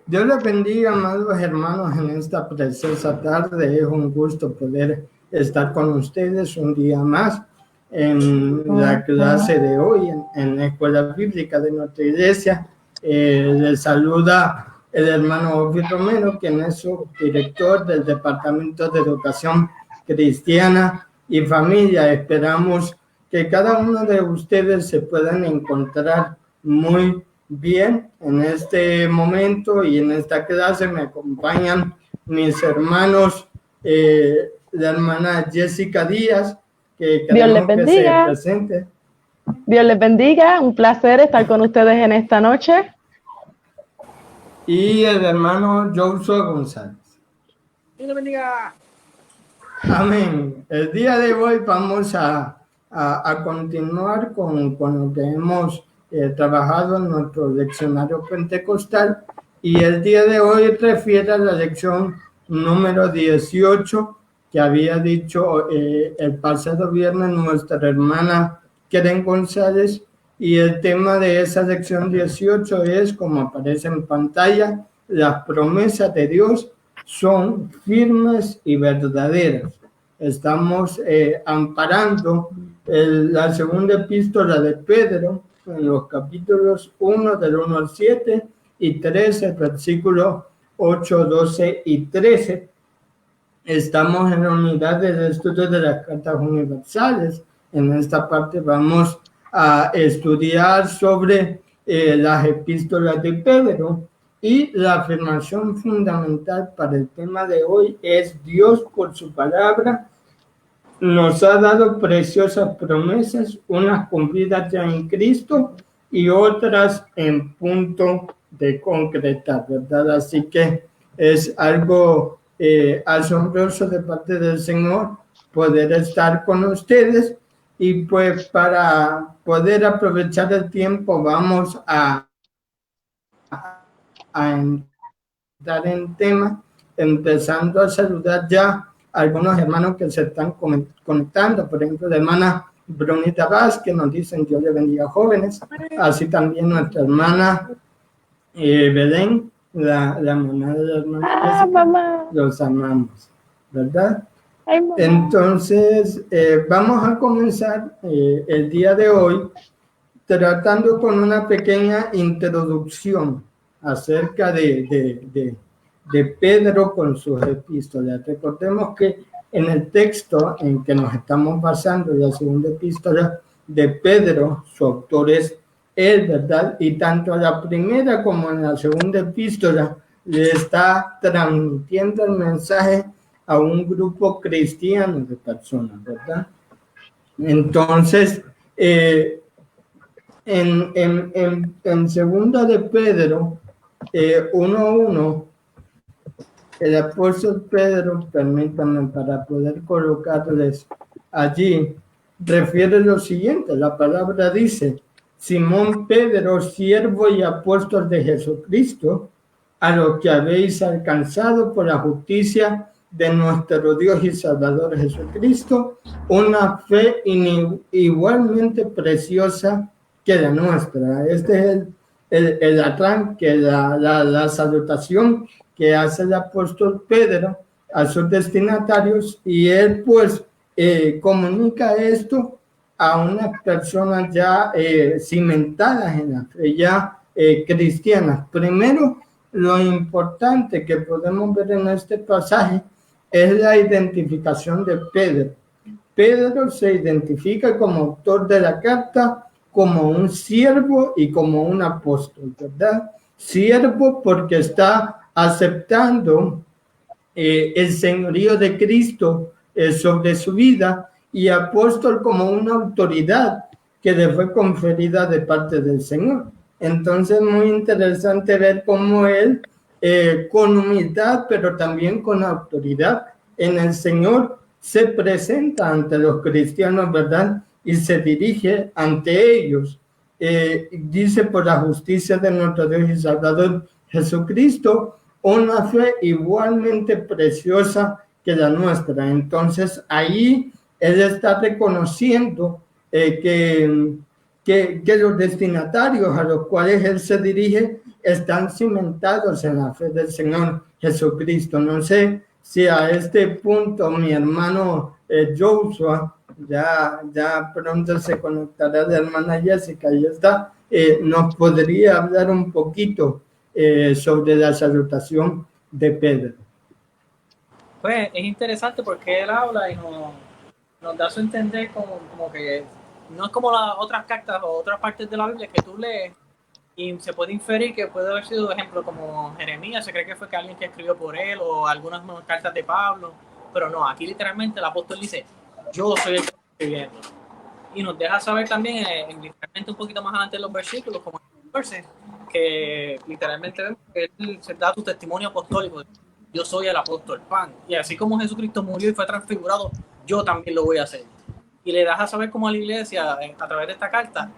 Dios les bendiga, amados hermanos, en esta preciosa tarde. Es un gusto poder estar con ustedes un día más en la clase de hoy, en la escuela bíblica de nuestra iglesia. Les saluda el hermano Ovid Romero, quien es su director del Departamento de Educación Cristiana y Familia. Esperamos que cada uno de ustedes se puedan encontrar muy bien en este momento y en esta clase. Me acompañan mis hermanos, la hermana Jessica Díaz, que Dios les queremos que se bendiga. presente. Dios les bendiga. Un placer estar con ustedes en esta noche. Y el hermano Joshua González. Dios les bendiga. Amén. El día de hoy vamos a continuar con lo que hemos trabajado en nuestro leccionario pentecostal, y el día de hoy refiere a la lección número 18 que había dicho el pasado viernes nuestra hermana Keren González, y el tema de esa lección 18 es, como aparece en pantalla, las promesas de Dios son firmes y verdaderas. Estamos amparando la segunda epístola de Pedro en los capítulos 1 del 1 al 7 y 13, versículos 8, 12 y 13. Estamos en la unidad del estudio de las cartas universales. En esta parte vamos a estudiar sobre las epístolas de Pedro. Y la afirmación fundamental para el tema de hoy es: Dios, por su palabra, nos ha dado preciosas promesas, unas cumplidas ya en Cristo y otras en punto de concretar, ¿verdad? Así que es algo asombroso de parte del Señor poder estar con ustedes. Y pues para poder aprovechar el tiempo vamos a entrar en tema, empezando a saludar ya a algunos hermanos que se están conectando. Por ejemplo, la hermana Brunita Vázquez nos dicen: Dios le bendiga, jóvenes. Así también nuestra hermana Belén, la mamá de la hermana Jessica. Mamá. Los amamos, ¿verdad? Ay, mamá. Entonces, vamos a comenzar el día de hoy tratando con una pequeña introducción acerca de Pedro con sus epístolas. Recordemos que en el texto en que nos estamos basando, la segunda epístola de Pedro, su autor es él, ¿verdad? Y tanto a la primera como en la segunda epístola le está transmitiendo el mensaje a un grupo cristiano de personas, ¿verdad? Entonces, en segunda de Pedro 1:1, el apóstol Pedro, permítanme para poder colocarles allí, refiere lo siguiente. La palabra dice: Simón Pedro, siervo y apóstol de Jesucristo, a lo que habéis alcanzado por la justicia de nuestro Dios y Salvador Jesucristo, una fe igualmente preciosa que la nuestra. Este es el arranque, la salutación que hace el apóstol Pedro a sus destinatarios, y él pues comunica esto a unas personas ya cimentadas en la fe, ya cristianas. Primero, lo importante que podemos ver en este pasaje es la identificación de Pedro. Pedro se identifica como autor de la carta, como un siervo y como un apóstol, ¿verdad? Siervo porque está aceptando el señorío de Cristo sobre su vida, y apóstol como una autoridad que le fue conferida de parte del Señor. Entonces, muy interesante ver cómo él, con humildad, pero también con autoridad en el Señor, se presenta ante los cristianos, ¿verdad? Y se dirige ante ellos. Dice: por la justicia de nuestro Dios y Salvador Jesucristo, una fe igualmente preciosa que la nuestra. Entonces, ahí él está reconociendo que los destinatarios a los cuales él se dirige están cimentados en la fe del Señor Jesucristo. No sé si a este punto mi hermano Joshua, ya pronto se conectará la hermana Jessica, ahí está, nos podría hablar un poquito sobre la salutación de Pedro. Pues es interesante porque él habla y nos da a entender como que no es como las otras cartas o otras partes de la Biblia que tú lees y se puede inferir que puede haber sido, ejemplo, como Jeremías, se cree que fue que alguien que escribió por él, o algunas cartas de Pablo, pero no, aquí literalmente el apóstol dice, yo soy el que estoy escribiendo. Y nos deja saber también, literalmente un poquito más adelante en los versículos, como en el 14, que literalmente vemos que él se da su testimonio apostólico, yo soy el apóstol Juan, y así como Jesucristo murió y fue transfigurado, yo también lo voy a hacer. Y le das a saber como a la iglesia, a través de esta carta,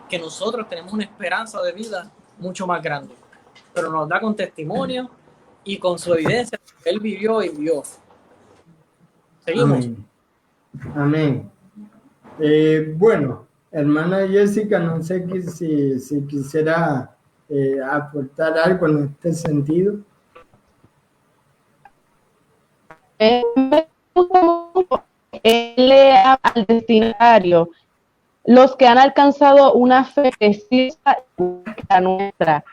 que nosotros tenemos una esperanza de vida mucho más grande, pero nos da con testimonio y con su evidencia que él vivió y vio. Seguimos. Amén. Bueno, hermana Jessica, no sé si quisiera aportar algo en este sentido. Me gusta mucho lea al destinatario, los que han alcanzado una fe precisa que la nuestra.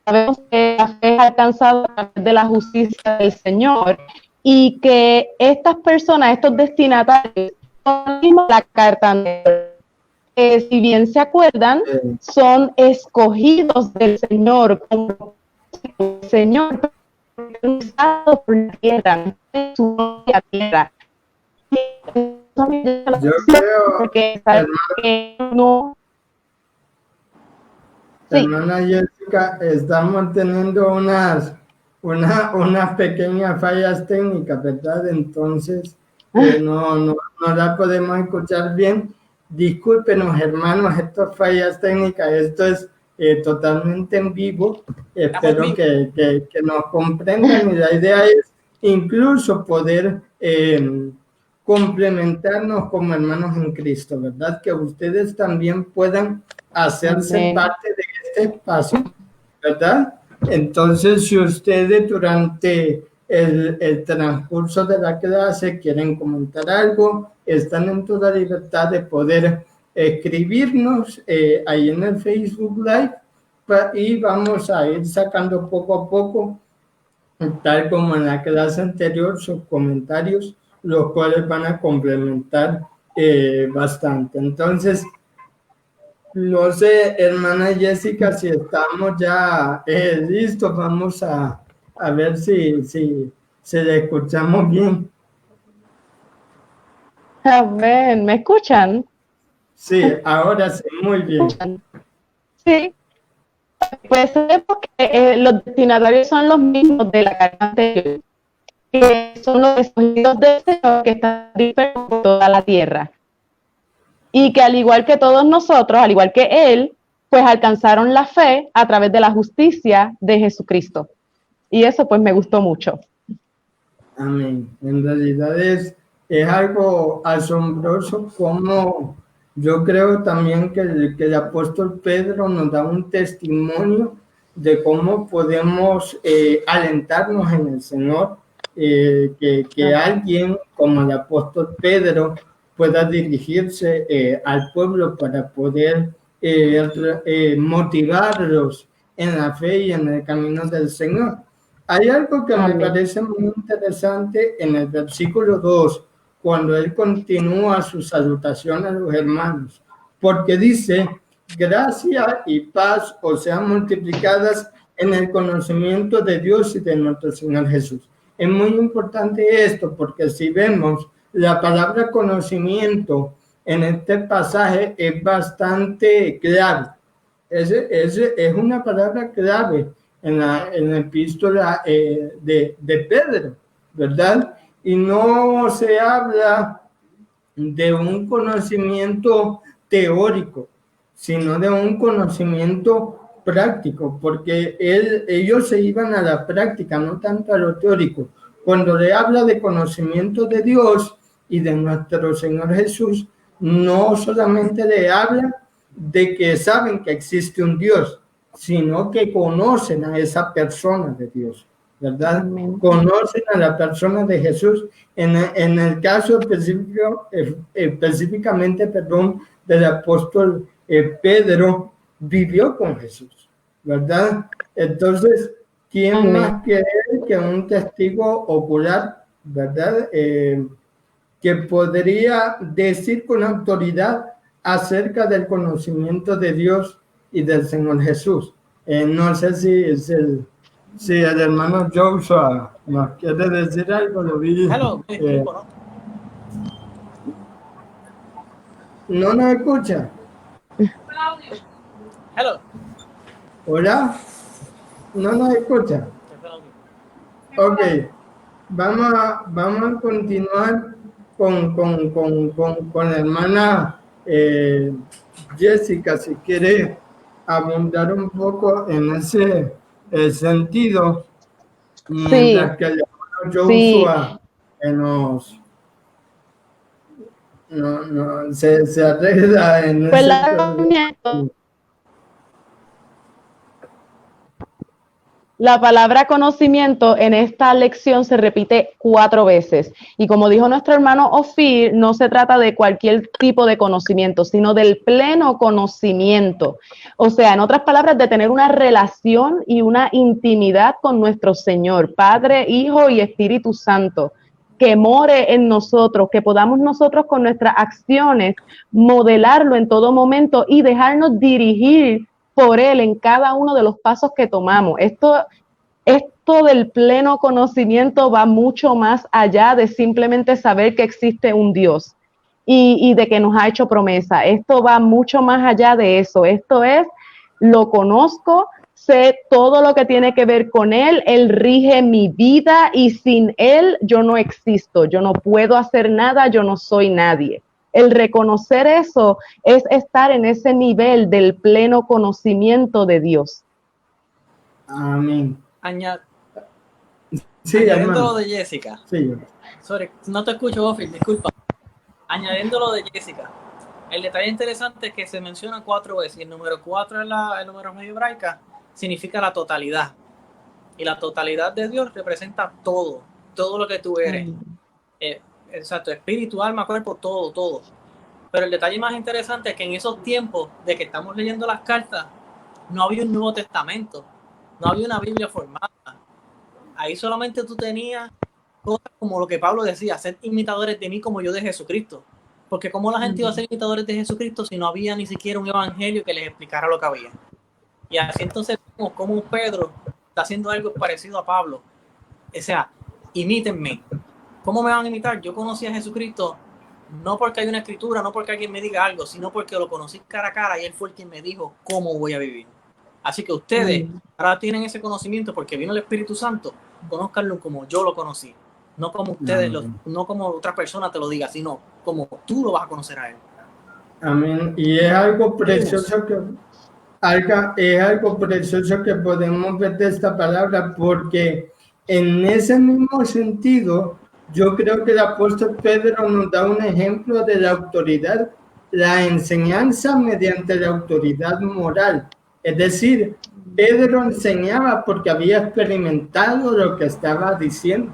Sabemos que la fe es alcanzada a través de la justicia del Señor y que estas personas, estos destinatarios, son la carta anterior. Si bien se acuerdan, son escogidos del Señor, como el Señor por la tierra, su tierra. Yo creo que no. Hermana Jessica, estamos teniendo unas pequeñas fallas técnicas, ¿verdad? Entonces no la podemos escuchar bien. Discúlpenos, hermanos, estas fallas técnicas, esto es totalmente en vivo. Espero que nos comprendan, y la idea es incluso poder complementarnos como hermanos en Cristo, ¿verdad? Que ustedes también puedan hacerse parte de este espacio, ¿verdad? Entonces, si ustedes durante el transcurso de la clase quieren comentar algo, están en toda libertad de poder escribirnos ahí en el Facebook Live, y vamos a ir sacando poco a poco, tal como en la clase anterior, sus comentarios, los cuales van a complementar bastante. Entonces, no sé, hermana Jessica, si estamos ya listos, vamos a ver si le escuchamos bien. Amén, ¿me escuchan? Sí, ahora sí, muy bien. Sí, pues sabemos que los destinatarios son los mismos de la carta anterior, que son los escogidos del Señor que están dispersos por toda la tierra. Y que al igual que todos nosotros, al igual que Él, pues alcanzaron la fe a través de la justicia de Jesucristo. Y eso pues me gustó mucho. Amén. En realidad es algo asombroso como yo creo también que el apóstol Pedro nos da un testimonio de cómo podemos alentarnos en el Señor, que alguien como el apóstol Pedro pueda dirigirse al pueblo para poder motivarlos en la fe y en el camino del Señor. Hay algo que me parece muy interesante en el versículo 2, cuando él continúa su salutación a los hermanos, porque dice, gracia y paz os sean multiplicadas en el conocimiento de Dios y de nuestro Señor Jesús. Es muy importante esto, porque si vemos la palabra conocimiento en este pasaje es bastante clave. Es una palabra clave en la epístola de Pedro, ¿verdad? Y no se habla de un conocimiento teórico, sino de un conocimiento práctico, porque ellos se iban a la práctica, no tanto a lo teórico. Cuando le habla de conocimiento de Dios y de nuestro Señor Jesús, no solamente le habla de que saben que existe un Dios, sino que conocen a esa persona de Dios, ¿verdad? Amén. Conocen a la persona de Jesús. En el caso específico, específicamente, perdón, del apóstol Pedro, vivió con Jesús, ¿verdad? Entonces, ¿quién Amén. más que él, que un testigo ocular, ¿verdad? Que podría decir con autoridad acerca del conocimiento de Dios y del Señor Jesús. No sé si el hermano Joshua nos quiere decir algo, lo vi. Hello, me disculpo, ¿no? ¿No nos escucha? Hello. ¿Hola? ¿No nos escucha? Ok, vamos a continuar con la hermana Jessica, si quiere abundar un poco en ese sentido, mientras que el hermano Joshua se arregla en Pues ese. la palabra conocimiento en esta lección se repite 4 veces. Y como dijo nuestro hermano Ofir, no se trata de cualquier tipo de conocimiento, sino del pleno conocimiento. O sea, en otras palabras, de tener una relación y una intimidad con nuestro Señor, Padre, Hijo y Espíritu Santo, que more en nosotros, que podamos nosotros con nuestras acciones modelarlo en todo momento y dejarnos dirigir por Él en cada uno de los pasos que tomamos. Esto del pleno conocimiento va mucho más allá de simplemente saber que existe un Dios y de que nos ha hecho promesa. Esto va mucho más allá de eso. Esto es, lo conozco, sé todo lo que tiene que ver con Él, Él rige mi vida y sin Él yo no existo, yo no puedo hacer nada, yo no soy nadie. El reconocer eso es estar en ese nivel del pleno conocimiento de Dios. Amén. Sí, añadiendo lo de Jessica. Sí. Sorry, no te escucho, Ofir, disculpa. Añadiendo lo de Jessica. El detalle interesante es que se menciona 4 veces. Y el número 4 en la numeración hebraica significa la totalidad. Y la totalidad de Dios representa todo lo que tú eres. Exacto, espíritu, alma, cuerpo, todo. Pero el detalle más interesante es que en esos tiempos de que estamos leyendo las cartas, no había un Nuevo Testamento, no había una Biblia formada. Ahí solamente tú tenías cosas como lo que Pablo decía, ser imitadores de mí como yo de Jesucristo. Porque ¿cómo la gente iba a ser imitadores de Jesucristo si no había ni siquiera un evangelio que les explicara lo que había? Y así entonces vemos como Pedro está haciendo algo parecido a Pablo. O sea, imítenme. ¿Cómo me van a imitar? Yo conocí a Jesucristo no porque hay una escritura, no porque alguien me diga algo, sino porque lo conocí cara a cara y él fue el quien me dijo cómo voy a vivir. Así que ustedes ahora tienen ese conocimiento porque vino el Espíritu Santo, conózcanlo como yo lo conocí, no como ustedes, no como otra persona te lo diga, sino como tú lo vas a conocer a él. Amén. Y es algo precioso que podemos ver de esta palabra, porque en ese mismo sentido, yo creo que el apóstol Pedro nos da un ejemplo de la autoridad, la enseñanza mediante la autoridad moral. Es decir, Pedro enseñaba porque había experimentado lo que estaba diciendo.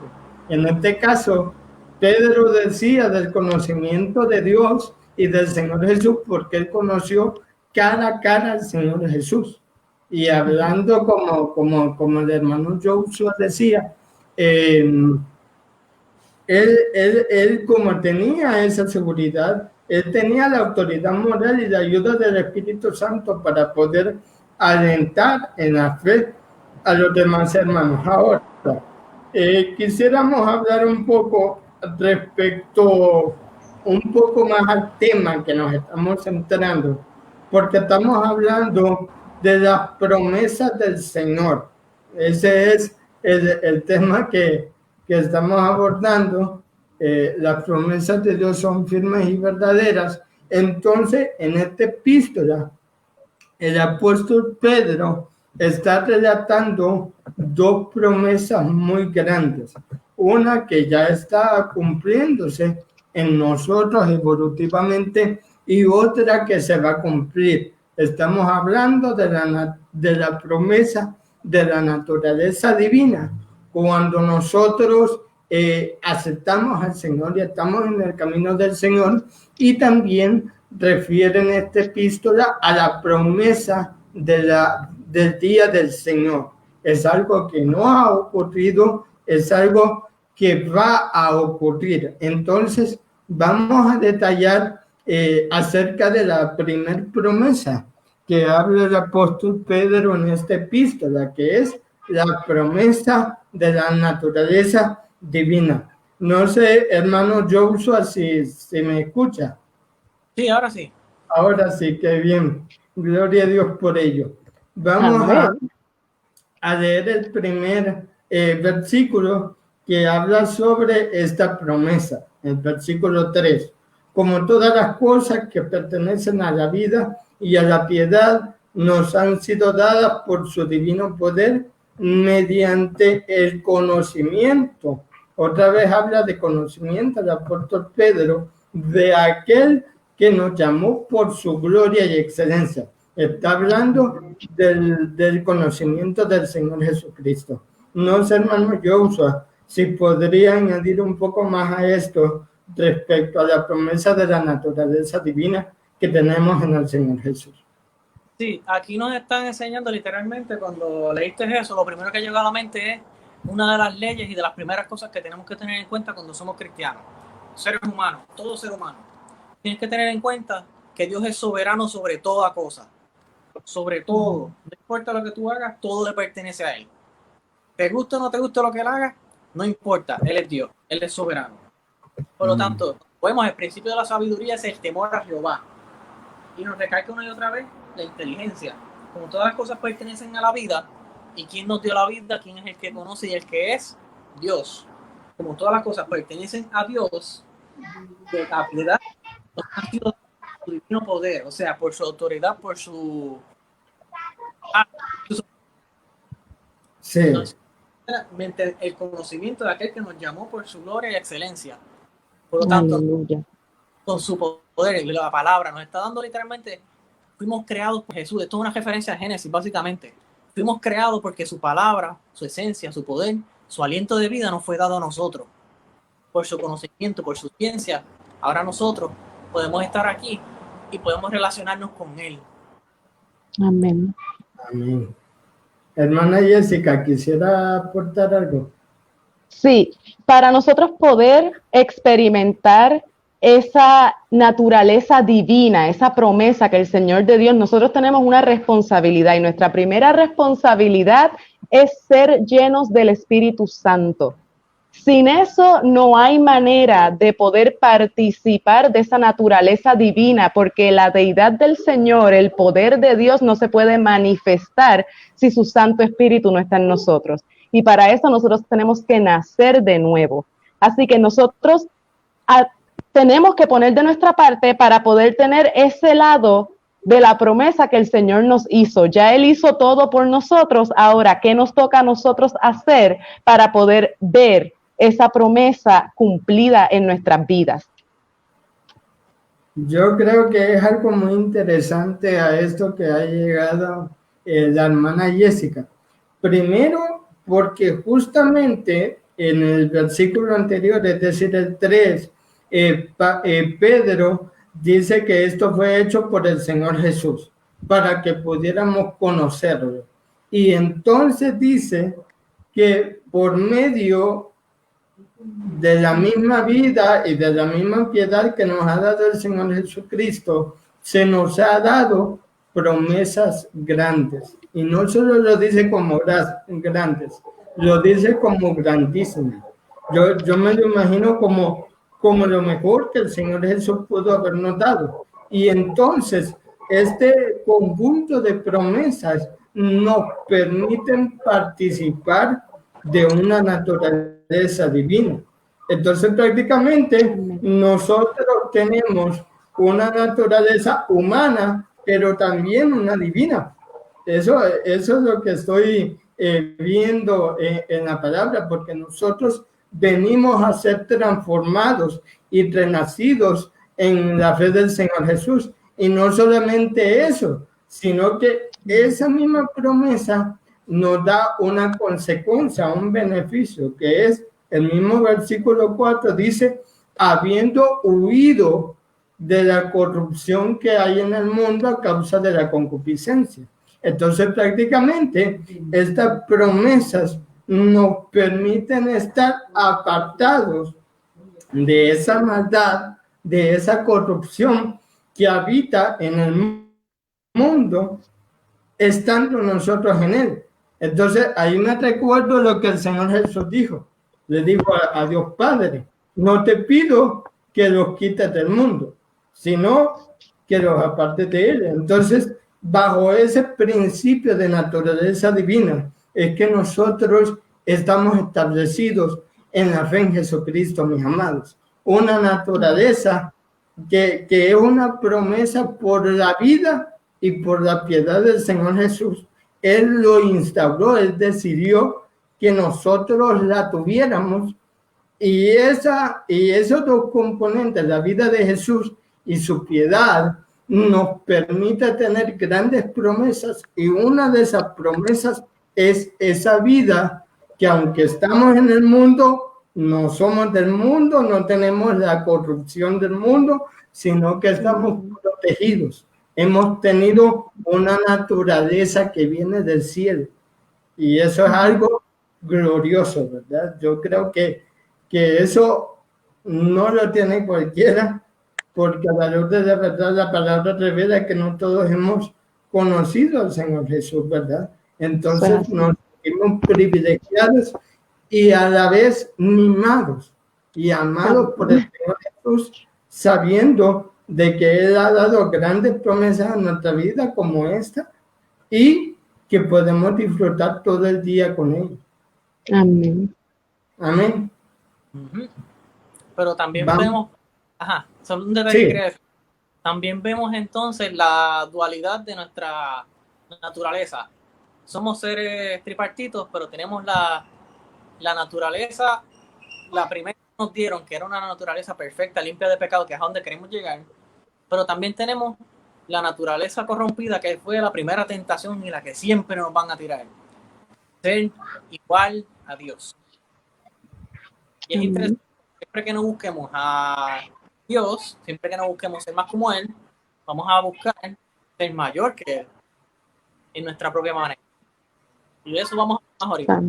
En este caso, Pedro decía del conocimiento de Dios y del Señor Jesús porque él conoció cara a cara al Señor Jesús. Y hablando como el hermano Joshua decía, él como tenía esa seguridad, él tenía la autoridad moral y la ayuda del Espíritu Santo para poder alentar en la fe a los demás hermanos. Ahora, quisiéramos hablar un poco respecto un poco más al tema que nos estamos centrando, porque estamos hablando de las promesas del Señor. Ese es el tema que estamos abordando. Las promesas de Dios son firmes y verdaderas. Entonces, en esta epístola, el apóstol Pedro está relatando 2 promesas muy grandes. Una que ya está cumpliéndose en nosotros evolutivamente y otra que se va a cumplir Estamos hablando de la promesa de la naturaleza divina. Cuando nosotros aceptamos al Señor y estamos en el camino del Señor, y también refieren esta epístola a la promesa del día del Señor. Es algo que no ha ocurrido, es algo que va a ocurrir. Entonces, vamos a detallar acerca de la primera promesa que habla el apóstol Pedro en esta epístola, que es la promesa de la naturaleza divina. No sé, hermano Joshua, si me escucha. Sí, ahora sí. Ahora sí, qué bien. Gloria a Dios por ello. Vamos a leer el primer versículo que habla sobre esta promesa, el versículo 3. Como todas las cosas que pertenecen a la vida y a la piedad nos han sido dadas por su divino poder mediante el conocimiento. Otra vez habla de conocimiento el apóstol Pedro, de aquel que nos llamó por su gloria y excelencia. Está hablando del conocimiento del Señor Jesucristo. No sé, hermano Joshua, si podría añadir un poco más a esto respecto a la promesa de la naturaleza divina que tenemos en el Señor Jesús. Sí, aquí nos están enseñando literalmente, cuando leíste eso, lo primero que llegó a la mente es una de las leyes y de las primeras cosas que tenemos que tener en cuenta cuando somos cristianos, seres humanos, todo ser humano. Tienes que tener en cuenta que Dios es soberano sobre toda cosa, sobre todo. No importa lo que tú hagas, todo le pertenece a Él. ¿Te gusta o no te gusta lo que Él haga? No importa, Él es Dios, Él es soberano. Por lo tanto, el principio de la sabiduría es el temor a Jehová. Y nos recalca una y otra vez la inteligencia. Como todas las cosas pertenecen a la vida, ¿y quién nos dio la vida? ¿Quién es el que conoce y el que es? Dios. Como todas las cosas pertenecen a Dios, de la piedad nos ha sido su divino poder, o sea, por su autoridad, por su... Sí. Entonces, el conocimiento de aquel que nos llamó por su gloria y excelencia. Por lo tanto, con su poder, la palabra nos está dando literalmente, fuimos creados por Jesús. Esto es una referencia a Génesis, básicamente. Fuimos creados porque su palabra, su esencia, su poder, su aliento de vida nos fue dado a nosotros. Por su conocimiento, por su ciencia, ahora nosotros podemos estar aquí y podemos relacionarnos con Él. Amén. Amén. Hermana Jessica, ¿quisiera aportar algo? Sí, para nosotros poder experimentar esa naturaleza divina, esa promesa que el Señor de Dios, nosotros tenemos una responsabilidad y nuestra primera responsabilidad es ser llenos del Espíritu Santo. Sin eso no hay manera de poder participar de esa naturaleza divina, porque la deidad del Señor, el poder de Dios no se puede manifestar si su Santo Espíritu no está en nosotros. Y para eso nosotros tenemos que nacer de nuevo. Así que nosotros tenemos que poner de nuestra parte para poder tener ese lado de la promesa que el Señor nos hizo. Ya Él hizo todo por nosotros. Ahora, ¿qué nos toca a nosotros hacer para poder ver esa promesa cumplida en nuestras vidas? Yo creo que es algo muy interesante a esto que ha llegado la hermana Jessica. Primero, porque justamente en el versículo anterior, es decir, el 3, Pedro dice que esto fue hecho por el Señor Jesús, para que pudiéramos conocerlo. Y entonces dice que por medio de la misma vida y de la misma piedad que nos ha dado el Señor Jesucristo, se nos ha dado promesas grandes. Y no solo lo dice como grandes, lo dice como grandísimas. Yo me lo imagino como lo mejor que el Señor Jesús pudo habernos dado. Y entonces, este conjunto de promesas nos permiten participar de una naturaleza divina. Entonces, prácticamente, nosotros tenemos una naturaleza humana, pero también una divina. Eso es lo que estoy viendo en la palabra, porque nosotros venimos a ser transformados y renacidos en la fe del Señor Jesús. Y no solamente eso, sino que esa misma promesa nos da una consecuencia, un beneficio, que es el mismo versículo 4, dice, habiendo huido de la corrupción que hay en el mundo a causa de la concupiscencia. Entonces, prácticamente, estas promesas nos permiten estar apartados de esa maldad, de esa corrupción que habita en el mundo, estando nosotros en él. Entonces, ahí me recuerdo lo que el Señor Jesús dijo. Le dijo a Dios Padre, no te pido que los quites del mundo, sino que los apartes de él. Entonces, bajo ese principio de naturaleza divina, es que nosotros estamos establecidos en la fe en Jesucristo, mis amados. Una naturaleza que es una promesa por la vida y por la piedad del Señor Jesús. Él lo instauró, Él decidió que nosotros la tuviéramos, y esos dos componentes, la vida de Jesús y su piedad, nos permite tener grandes promesas, y una de esas promesas es esa vida que, aunque estamos en el mundo, no somos del mundo, no tenemos la corrupción del mundo, sino que estamos protegidos. Hemos tenido una naturaleza que viene del cielo, y eso es algo glorioso, ¿verdad? Yo creo que eso no lo tiene cualquiera, porque a la luz de la verdad la palabra revela que no todos hemos conocido al Señor Jesús, ¿verdad? Entonces nos sentimos privilegiados y a la vez mimados y amados por el Señor Jesús, sabiendo de que Él ha dado grandes promesas a nuestra vida como esta, y que podemos disfrutar todo el día con Él. Amén. Amén. Pero también vemos, solo un detalle que quería decir. También vemos entonces la dualidad de nuestra naturaleza. Somos seres tripartitos, pero tenemos la naturaleza, la primera que nos dieron, que era una naturaleza perfecta, limpia de pecado, que es a donde queremos llegar. Pero también tenemos la naturaleza corrompida, que fue la primera tentación y la que siempre nos van a tirar. Ser igual a Dios. Y es interesante, siempre que nos busquemos a Dios, siempre que nos busquemos ser más como Él, vamos a buscar ser mayor que Él en nuestra propia manera. Y de eso vamos a más ahorita.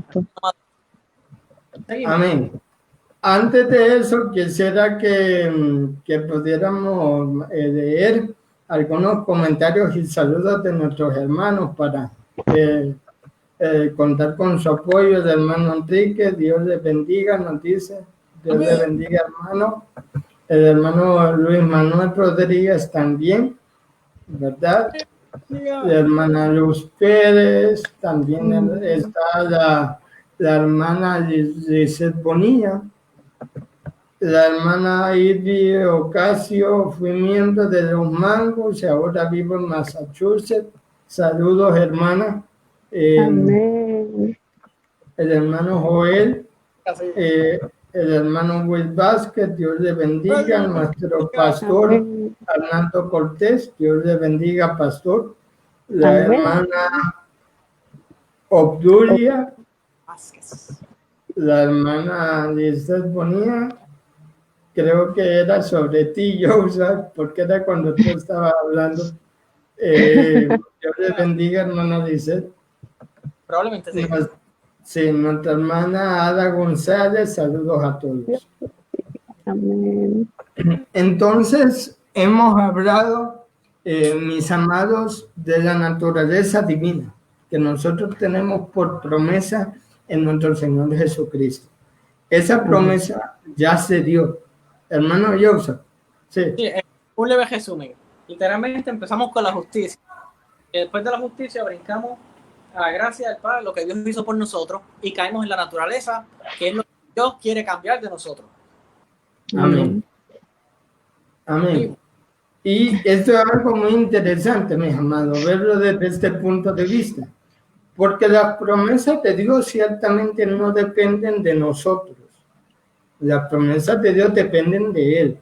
Amén. Antes de eso, quisiera que pudiéramos leer algunos comentarios y saludos de nuestros hermanos para contar con su apoyo. El hermano Enrique, Dios les bendiga, nos dice. Dios les bendiga, hermano. El hermano Luis Manuel Rodríguez también, ¿verdad? La hermana Luz Pérez, también está la hermana Lizeth Bonilla. La hermana Ivy Ocasio, fui miembro de los Mangos y ahora vivo en Massachusetts. Saludos, hermana. Amén. El hermano Joel, el hermano Will Vázquez, Dios le bendiga. Nuestro pastor Arnaldo Cortés, Dios le bendiga, pastor. La hermana Obdulia, la hermana Lizeth Bonilla. Creo que era sobre ti, Joseph, porque era cuando tú estabas hablando. Dios le bendiga, hermana Lizeth. Probablemente sí. Sí, nuestra hermana Ada González, saludos a todos. Amén. Entonces, hemos hablado, mis amados, de la naturaleza divina que nosotros tenemos por promesa en nuestro Señor Jesucristo. Esa promesa ya se dio. Hermano Joseph. Sí, un leve resumen. Literalmente empezamos con la justicia. Y después de la justicia brincamos a la gracia del Padre, lo que Dios hizo por nosotros, y caemos en la naturaleza, que es lo que Dios quiere cambiar de nosotros. Amén. Amén. Y esto es algo muy interesante, mis amados, verlo desde este punto de vista. Porque las promesas de Dios ciertamente no dependen de nosotros. Las promesas de Dios dependen de Él.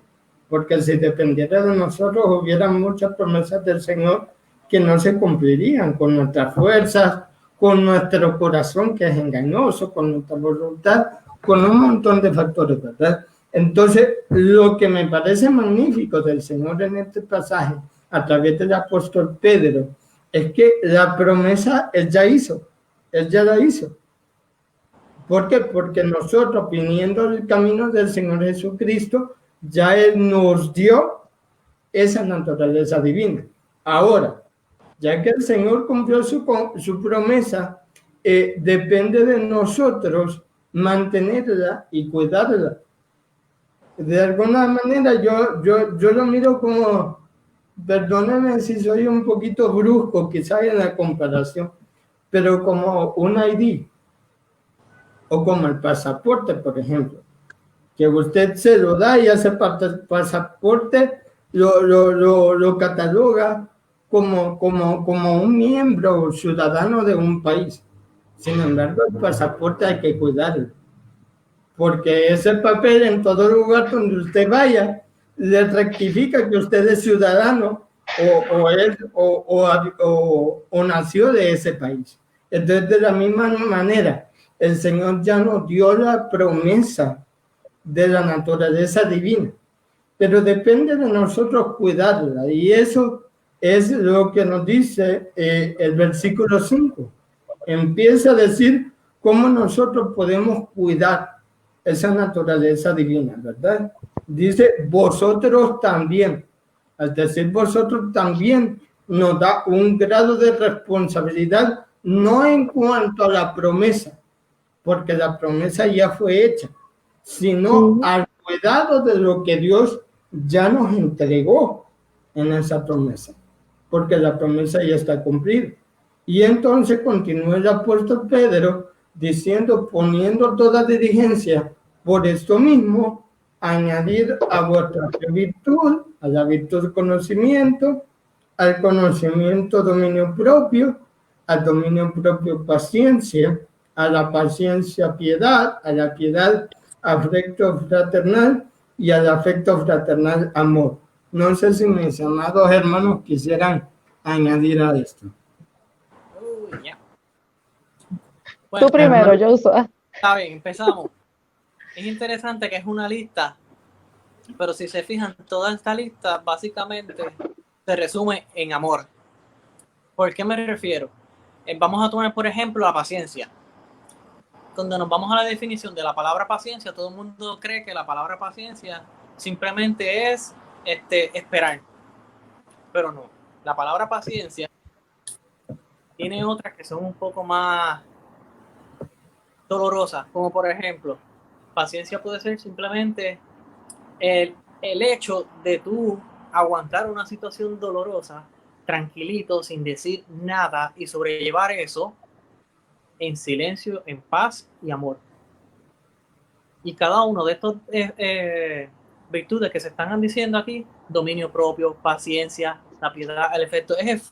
Porque si dependiera de nosotros, hubiera muchas promesas del Señor que no se cumplirían con nuestras fuerzas, con nuestro corazón que es engañoso, con nuestra voluntad, con un montón de factores, ¿verdad? Entonces, lo que me parece magnífico del Señor en este pasaje, a través del apóstol Pedro, es que la promesa Él ya la hizo. ¿Por qué? Porque nosotros, viniendo del camino del Señor Jesucristo, ya Él nos dio esa naturaleza divina. Ahora, ya que el Señor cumplió su promesa, depende de nosotros mantenerla y cuidarla. De alguna manera yo lo miro como, perdónenme si soy un poquito brusco quizás en la comparación, pero como un ID o como el pasaporte, por ejemplo, que usted se lo da y ese pasaporte lo cataloga como un miembro ciudadano de un país. Sin embargo, el pasaporte hay que cuidarlo, porque ese papel en todo lugar donde usted vaya le rectifica que usted es ciudadano o nació de ese país. Entonces, de la misma manera, el Señor ya nos dio la promesa de la naturaleza divina, pero depende de nosotros cuidarla, y eso es lo que nos dice el versículo 5. Empieza a decir cómo nosotros podemos cuidar esa naturaleza divina, ¿verdad? Dice, vosotros también. Al decir vosotros también, nos da un grado de responsabilidad, no en cuanto a la promesa, porque la promesa ya fue hecha, sino al cuidado de lo que Dios ya nos entregó en esa promesa, porque la promesa ya está cumplida. Y entonces continúa el apóstol Pedro diciendo, poniendo toda diligencia por esto mismo, añadir a vuestra virtud, a la virtud conocimiento, al conocimiento dominio propio, al dominio propio paciencia, a la paciencia piedad, a la piedad afecto fraternal y al afecto fraternal amor. No sé si mis amados hermanos quisieran añadir a esto. Yeah. Bueno, Tú primero, Joshua. Está bien, empezamos. Es interesante que es una lista, pero si se fijan, toda esta lista básicamente se resume en amor. ¿Por qué me refiero? Vamos a tomar, por ejemplo, la paciencia. Cuando nos vamos a la definición de la palabra paciencia, todo el mundo cree que la palabra paciencia simplemente es esperar. Pero no. La palabra paciencia tiene otras que son un poco más dolorosas, como por ejemplo, paciencia puede ser simplemente el hecho de tú aguantar una situación dolorosa tranquilito, sin decir nada, y sobrellevar eso en silencio, en paz y amor. Y cada uno de estos virtudes que se están diciendo aquí, dominio propio, paciencia, la piedad, el efecto es...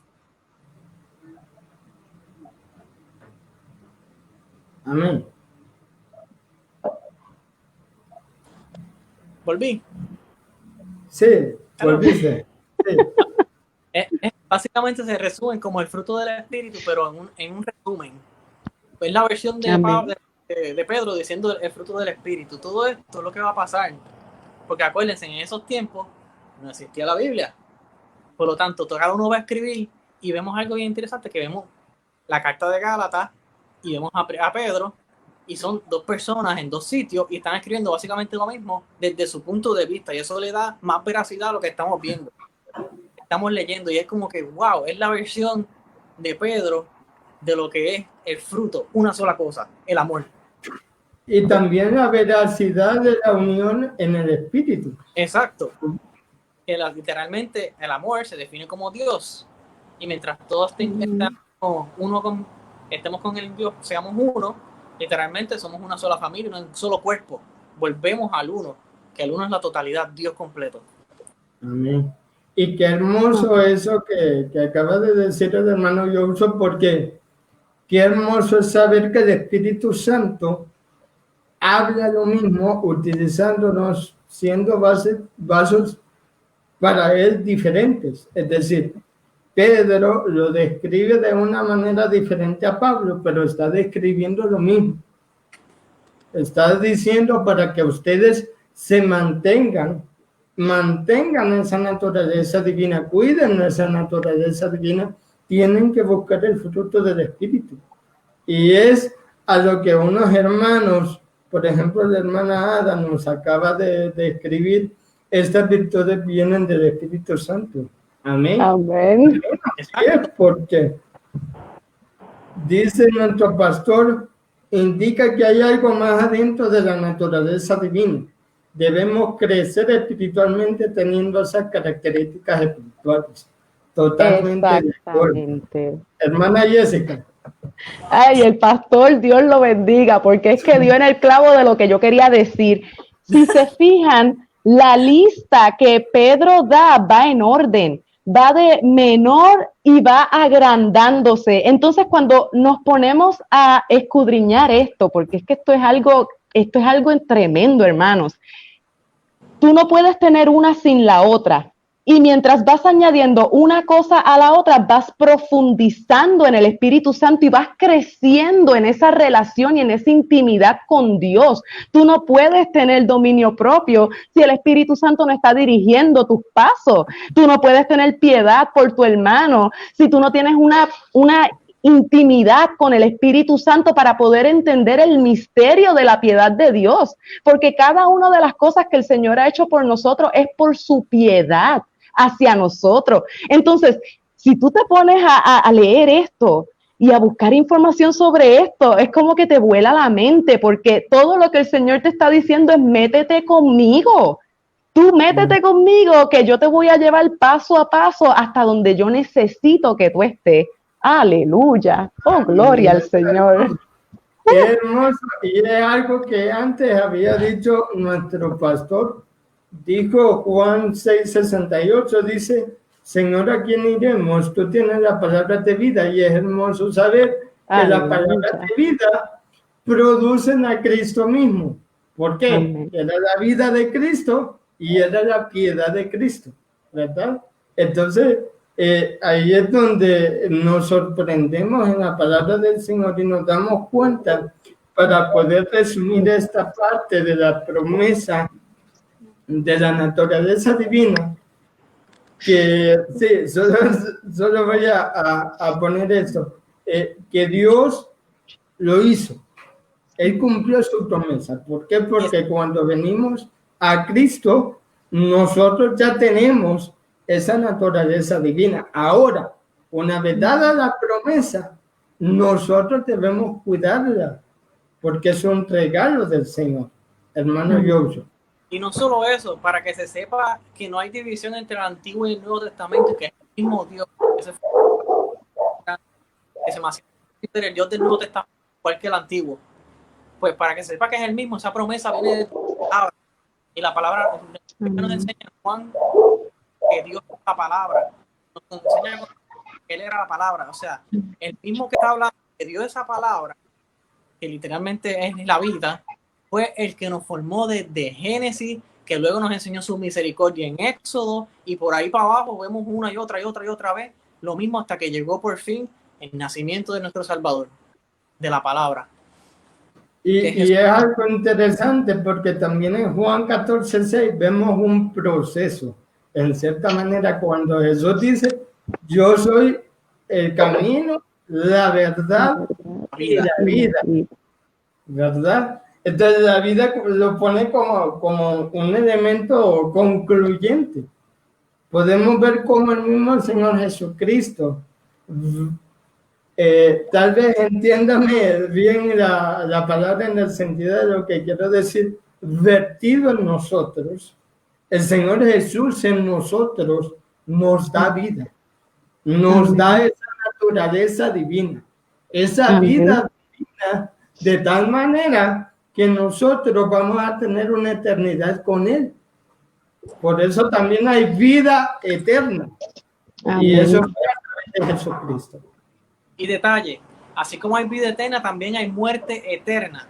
Amén. ¿Volví? Sí, volviste. Sí. Básicamente se resumen como el fruto del Espíritu, pero en un resumen. Es la versión de Pedro diciendo el fruto del Espíritu. Todo esto es lo que va a pasar. Porque acuérdense, en esos tiempos no existía la Biblia. Por lo tanto, cada uno va a escribir y vemos algo bien interesante, que vemos la carta de Gálatas y vemos a Pedro, y son dos personas en dos sitios y están escribiendo básicamente lo mismo desde su punto de vista, y eso le da más veracidad a lo que estamos viendo. Estamos leyendo y es como que, wow, es la versión de Pedro de lo que es el fruto, una sola cosa, el amor. Y también la veracidad de la unión en el Espíritu. Exacto. Que literalmente el amor se define como Dios. Y mientras todos estemos con el Dios, seamos uno, literalmente somos una sola familia, un solo cuerpo. Volvemos al uno, que el uno es la totalidad, Dios completo. Amén. Y qué hermoso eso que acaba de decir el hermano Johnson, porque qué hermoso es saber que el Espíritu Santo habla lo mismo, utilizándonos, siendo vasos para él diferentes. Es decir, Pedro lo describe de una manera diferente a Pablo, pero está describiendo lo mismo. Está diciendo para que ustedes se mantengan esa naturaleza divina, cuiden esa naturaleza divina, tienen que buscar el fruto del Espíritu. Y es a lo que unos hermanos, por ejemplo, la hermana Ada nos acaba de escribir, estas virtudes vienen del Espíritu Santo. Amén. Amén. Así es, porque dice nuestro pastor, indica que hay algo más adentro de la naturaleza divina. Debemos crecer espiritualmente teniendo esas características espirituales. Totalmente de acuerdo. Exactamente. Hermana Jessica. Ay, el pastor, Dios lo bendiga, porque es que dio en el clavo de lo que yo quería decir. Si se fijan, la lista que Pedro da va en orden, va de menor y va agrandándose. Entonces, cuando nos ponemos a escudriñar esto, porque es que esto es algo tremendo, hermanos. Tú no puedes tener una sin la otra. Y mientras vas añadiendo una cosa a la otra, vas profundizando en el Espíritu Santo y vas creciendo en esa relación y en esa intimidad con Dios. Tú no puedes tener dominio propio si el Espíritu Santo no está dirigiendo tus pasos. Tú no puedes tener piedad por tu hermano si tú no tienes una intimidad con el Espíritu Santo para poder entender el misterio de la piedad de Dios, porque cada una de las cosas que el Señor ha hecho por nosotros es por su piedad hacia nosotros. Entonces, si tú te pones a leer esto y a buscar información sobre esto, es como que te vuela la mente, porque todo lo que el Señor te está diciendo es métete conmigo. Tú métete conmigo, que yo te voy a llevar paso a paso hasta donde yo necesito que tú estés. Aleluya. Oh, gloria al Señor. Qué hermoso. Y es algo que antes había dicho nuestro pastor. Dijo Juan 6:68, dice, Señor, ¿a quién iremos? Tú tienes la palabra de vida. Y es hermoso saber que la palabra de vida producen a Cristo mismo. ¿Por qué? Amén. Era la vida de Cristo y era la piedad de Cristo, ¿verdad? Entonces, ahí es donde nos sorprendemos en la palabra del Señor y nos damos cuenta, para poder resumir esta parte de la promesa de la naturaleza divina, que sí, solo voy a poner esto, que Dios lo hizo. Él cumplió su promesa. ¿Por qué? Porque cuando venimos a Cristo, nosotros ya tenemos esa naturaleza divina. Ahora, una vez dada la promesa, nosotros debemos cuidarla, porque es un regalo del Señor, hermano Joseph. Y no solo eso, para que se sepa que no hay división entre el Antiguo y el Nuevo Testamento, que es el mismo Dios, que se llama el Dios del Nuevo Testamento, igual que el Antiguo. Pues para que se sepa que es el mismo, esa promesa viene de tu palabra. Y la palabra nos enseña Juan que Dios es la palabra. Nos enseña que Él era la palabra. O sea, el mismo que está hablando, que dio esa palabra, que literalmente es la vida, fue el que nos formó desde Génesis, que luego nos enseñó su misericordia en Éxodo, y por ahí para abajo vemos una y otra vez lo mismo hasta que llegó por fin el nacimiento de nuestro Salvador, de la palabra. Y es algo interesante porque también en Juan 14:6 vemos un proceso. En cierta manera, cuando Jesús dice, yo soy el camino, la verdad y la vida, ¿verdad? Entonces la vida lo pone como un elemento concluyente. Podemos ver cómo el mismo Señor Jesucristo, tal vez entiéndame bien la palabra en el sentido de lo que quiero decir, vertido en nosotros, el Señor Jesús en nosotros nos da vida, nos da esa naturaleza divina, esa vida divina, de tal manera que nosotros vamos a tener una eternidad con Él. Por eso también hay vida eterna. Y eso es a través de Jesucristo. Y detalle, así como hay vida eterna, también hay muerte eterna.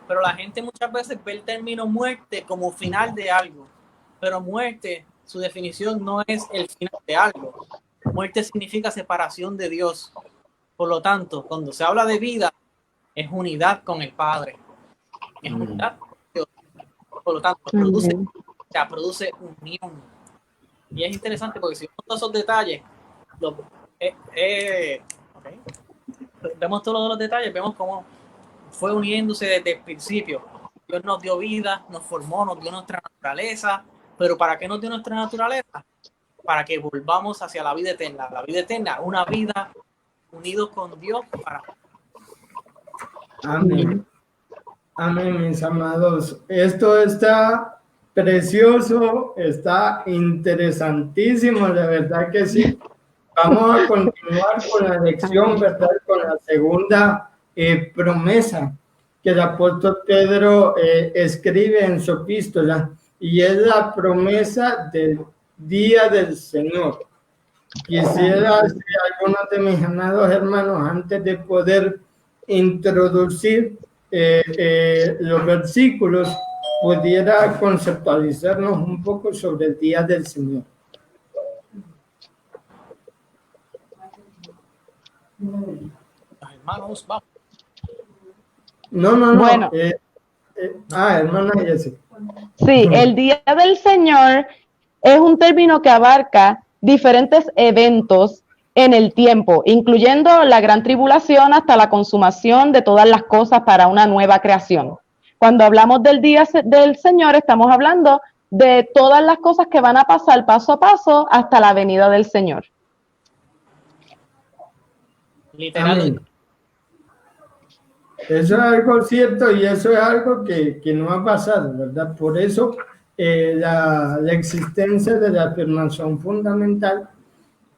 Pero la gente muchas veces ve el término muerte como final de algo. Pero muerte, su definición no es el final de algo. Muerte significa separación de Dios. Por lo tanto, cuando se habla de vida, es unidad con el Padre. Es unidad con Dios. Por lo tanto, produce unión. Y es interesante porque si vemos todos esos detalles, vemos todos los detalles, vemos cómo fue uniéndose desde el principio. Dios nos dio vida, nos formó, nos dio nuestra naturaleza. Pero ¿para qué nos dio nuestra naturaleza? Para que volvamos hacia la vida eterna. La vida eterna, una vida unidos con Dios. Amén. Amén, mis amados. Esto está precioso, está interesantísimo, de verdad que sí. Vamos a continuar con la lección, ¿verdad? Con la segunda promesa que el apóstol Pedro escribe en su epístola, y es la promesa del día del Señor. Quisiera, si algunos de mis amados hermanos, antes de poder introducir los versículos, pudiera conceptualizarnos un poco sobre el día del Señor. Hermanos, vamos. No. Bueno. Hermana Jessica. Sí, el día del Señor es un término que abarca diferentes eventos en el tiempo, incluyendo la gran tribulación hasta la consumación de todas las cosas para una nueva creación. Cuando hablamos del día del Señor, estamos hablando de todas las cosas que van a pasar paso a paso hasta la venida del Señor. Literalmente. Eso es algo cierto y eso es algo que no ha pasado, ¿verdad? Por eso la existencia de la afirmación fundamental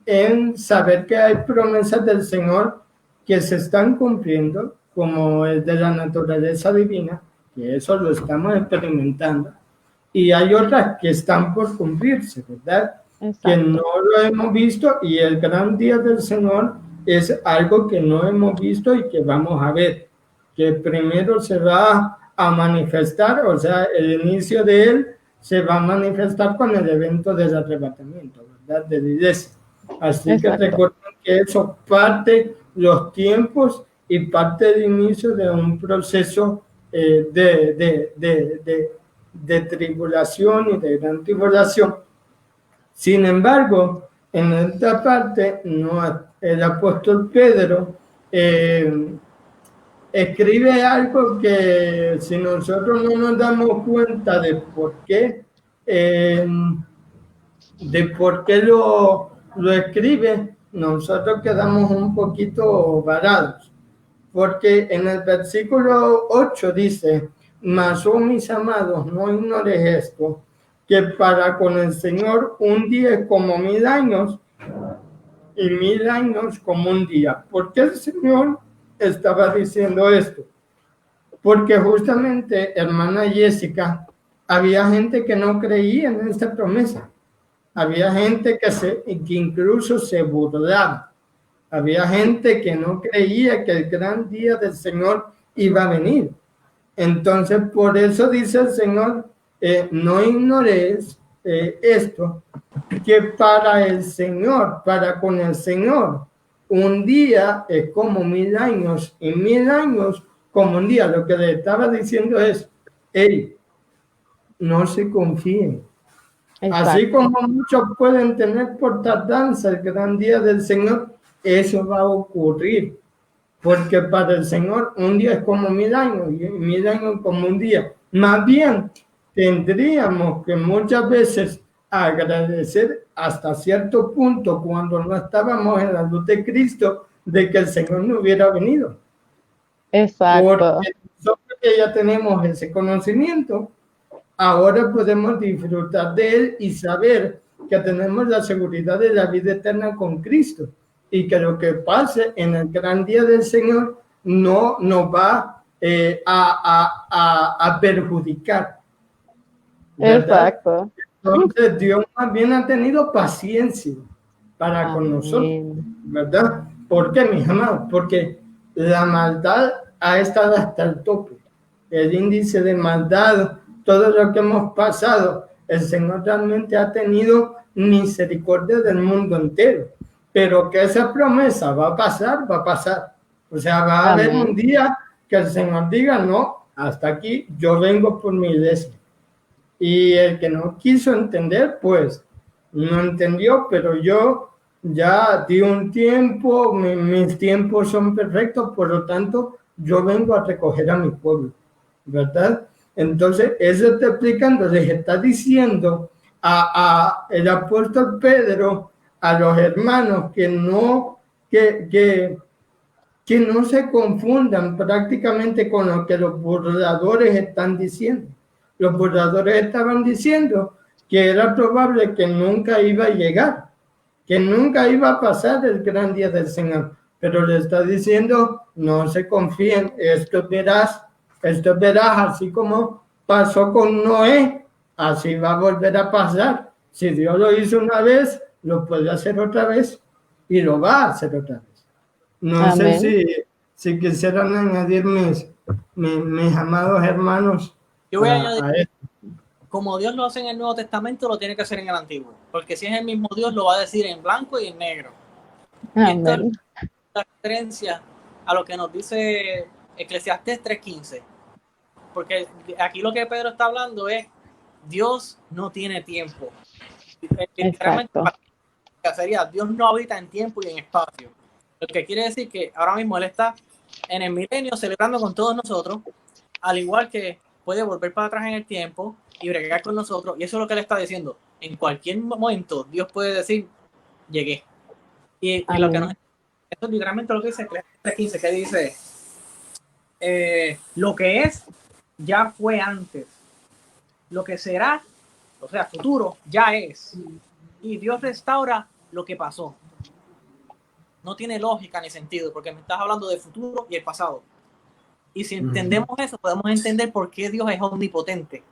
en saber que hay promesas del Señor que se están cumpliendo, como el de la naturaleza divina, que eso lo estamos experimentando, y hay otras que están por cumplirse, ¿verdad? Exacto. Que no lo hemos visto, y el gran día del Señor es algo que no hemos visto y que vamos a ver, que primero se va a manifestar, o sea, el inicio de él se va a manifestar con el evento del arrebatamiento, ¿verdad? De la iglesia. Así Exacto. Que recuerden que eso parte los tiempos y parte del inicio de un proceso de tribulación y de gran tribulación. Sin embargo, en esta parte, el apóstol Pedro escribe algo que si nosotros no nos damos cuenta de por qué lo escribe, nosotros quedamos un poquito varados, porque en el versículo 8 dice: mas, oh mis amados, no ignores esto, que para con el Señor un día es como 1000 años y 1000 años como un día. ¿Por qué el Señor estaba diciendo esto? Porque justamente, hermana Jessica, había gente que no creía en esta promesa. Había gente que incluso se burlaba. Había gente que no creía que el gran día del Señor iba a venir. Entonces, por eso dice el Señor, no ignores esto, que para el Señor, para con el Señor, un día es como 1000 años y 1000 años como un día. Lo que le estaba diciendo es, hey, no se confíen. Exacto. Así como muchos pueden tener por tardanza el gran día del Señor, eso va a ocurrir. Porque para el Señor un día es como 1000 años y 1000 años como un día. Más bien, tendríamos que muchas veces agradecer hasta cierto punto, cuando no estábamos en la luz de Cristo, de que el Señor no hubiera venido. Exacto. Porque nosotros que ya tenemos ese conocimiento, ahora podemos disfrutar de él y saber que tenemos la seguridad de la vida eterna con Cristo, y que lo que pase en el gran día del Señor no nos va a perjudicar. ¿Verdad? Exacto. Entonces Dios más bien ha tenido paciencia para con nosotros, ¿verdad? ¿Por qué, mis amados? Porque la maldad ha estado hasta el tope. El índice de maldad, todo lo que hemos pasado, el Señor realmente ha tenido misericordia del mundo entero. pero que esa promesa va a pasar, va a pasar. O sea, va a haber un día que el Señor diga, no, hasta aquí, yo vengo por mi iglesia. Y el que no quiso entender, pues no entendió, pero yo ya di un tiempo, mis tiempos son perfectos, por lo tanto, yo vengo a recoger a mi pueblo, ¿verdad? Entonces, eso te explica, entonces está diciendo a el apóstol Pedro, a los hermanos, que no se confundan prácticamente con lo que los burladores están diciendo. Los burladores estaban diciendo que era probable que nunca iba a llegar, que nunca iba a pasar el gran día del Señor. Pero le está diciendo, no se confíen, esto verás, así como pasó con Noé, así va a volver a pasar. Si Dios lo hizo una vez, lo puede hacer otra vez y lo va a hacer otra vez. No Amén. sé si quisieran añadir mis amados hermanos. Yo voy a añadir, como Dios lo hace en el Nuevo Testamento, lo tiene que hacer en el Antiguo. Porque si es el mismo Dios, lo va a decir en blanco y en negro. Y esto es la referencia a lo que nos dice Eclesiastés 3:15. Porque aquí lo que Pedro está hablando es, Dios no tiene tiempo. Literalmente, sería, Dios no habita en tiempo y en espacio. Lo que quiere decir que ahora mismo Él está en el milenio celebrando con todos nosotros, al igual que puede volver para atrás en el tiempo y bregar con nosotros. Y eso es lo que Él está diciendo. En cualquier momento Dios puede decir, llegué. Y lo que nos... Esto es literalmente lo que dice Eclesiastés 3:15, que dice, lo que es, ya fue antes. Lo que será, o sea, futuro, ya es. Y Dios restaura lo que pasó. No tiene lógica ni sentido, porque me estás hablando del futuro y el pasado. Y si entendemos eso, podemos entender por qué Dios es omnipotente.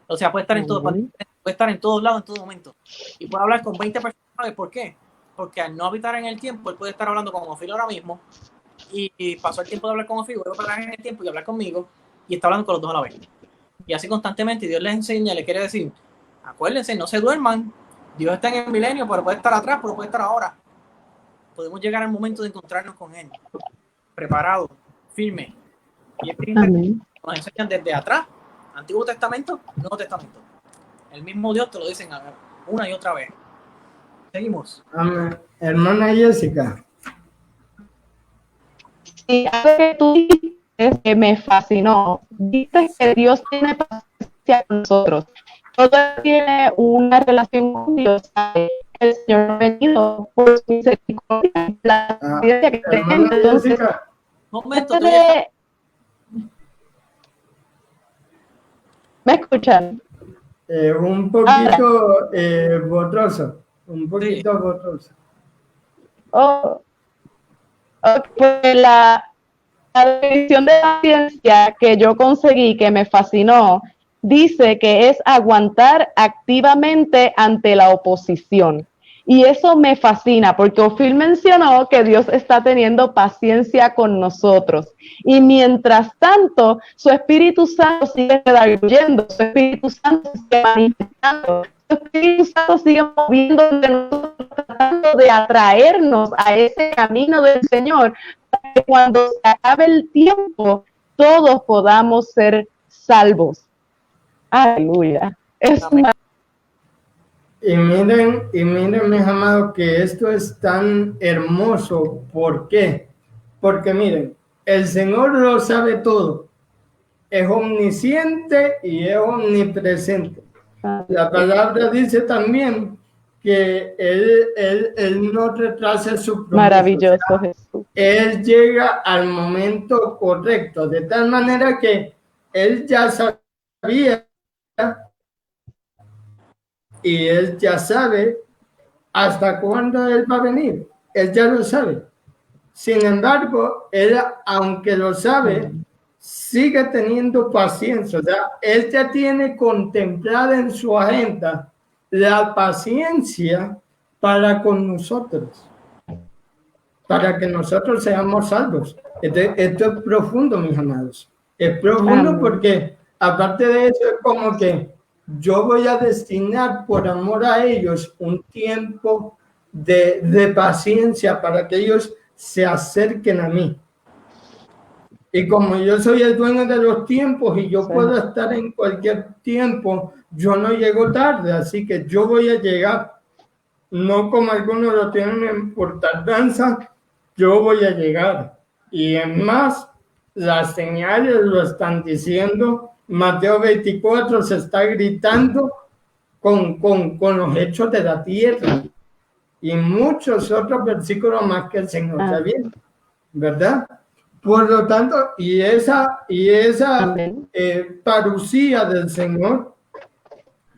O sea, puede estar en todo, puede estar en todos lados, en todo momento. Y puede hablar con 20 personas. ¿Por qué? Porque al no habitar en el tiempo, Él puede estar hablando con Ofilo ahora mismo, y pasó el tiempo de hablar con Ofilo, vuelve a hablar en el tiempo y hablar conmigo, y está hablando con los dos a la vez. Y así constantemente, Dios les enseña, le quiere decir, acuérdense, no se duerman. Dios está en el milenio, pero puede estar atrás, pero puede estar ahora. Podemos llegar al momento de encontrarnos con Él, preparado, firme. Y es que nos enseñan desde atrás, Antiguo Testamento, Nuevo Testamento. El mismo Dios te lo dicen una y otra vez. Seguimos. Amén. Hermana Jessica. Sí, algo que tú dices que me fascinó. Dices que Dios tiene paciencia con nosotros. Todo tiene una relación con Dios. El Señor ha venido por su misericordia. La paciencia que tenemos. Entonces, momento, ¿me escuchan? Un poquito borroso. Un poquito borroso. Pues la definición de paciencia que yo conseguí, que me fascinó, dice que es aguantar activamente ante la oposición. Y eso me fascina, porque Ophir mencionó que Dios está teniendo paciencia con nosotros. Y mientras tanto, su Espíritu Santo sigue redarguyendo, su Espíritu Santo sigue manifestando, su Espíritu Santo sigue moviendo de nosotros, tratando de atraernos a ese camino del Señor, para que cuando se acabe el tiempo, todos podamos ser salvos. Aleluya. Es una... Y miren, mis amados, que esto es tan hermoso. ¿Por qué? Porque miren, el Señor lo sabe todo. Es omnisciente y es omnipresente. La palabra dice también que Él no retrasa su promesa. Maravilloso, o sea, Jesús. Él llega al momento correcto, de tal manera que Él ya sabía y Él ya sabe hasta cuándo Él va a venir. Él ya lo sabe. Sin embargo, Él, aunque lo sabe, sigue teniendo paciencia. O sea, Él ya tiene contemplada en su agenda la paciencia para con nosotros, para que nosotros seamos salvos. Esto es profundo, mis amados. Es profundo porque, aparte de eso, es como que yo voy a destinar por amor a ellos un tiempo de paciencia para que ellos se acerquen a mí. Y como yo soy el dueño de los tiempos y yo puedo estar en cualquier tiempo, yo no llego tarde, así que yo voy a llegar. No como algunos lo tienen por tardanza, yo voy a llegar. Y en más, las señales lo están diciendo. Mateo 24 se está gritando con los hechos de la tierra. Y muchos otros versículos más que el Señor está bien, ¿verdad? Por lo tanto, y esa parucía del Señor,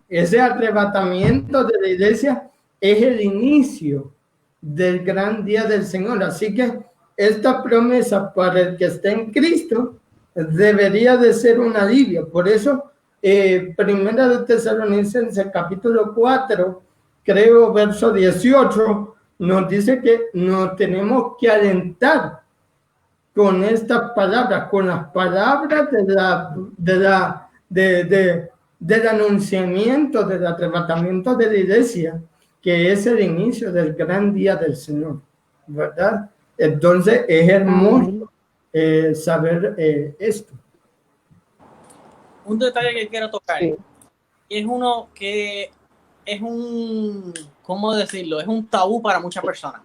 ese arrebatamiento de la iglesia, es el inicio del gran día del Señor. Así que esta promesa para el que está en Cristo debería de ser un alivio. Por eso, Primera de Tesalonicenses, capítulo 4, creo, verso 18, nos dice que nos tenemos que alentar con estas palabras, con las palabras del anunciamiento, del arrebatamiento de la iglesia, que es el inicio del gran día del Señor, ¿verdad? Entonces es hermoso saber esto. Un detalle que quiero tocar es uno que es ¿cómo decirlo? Es un tabú para muchas personas.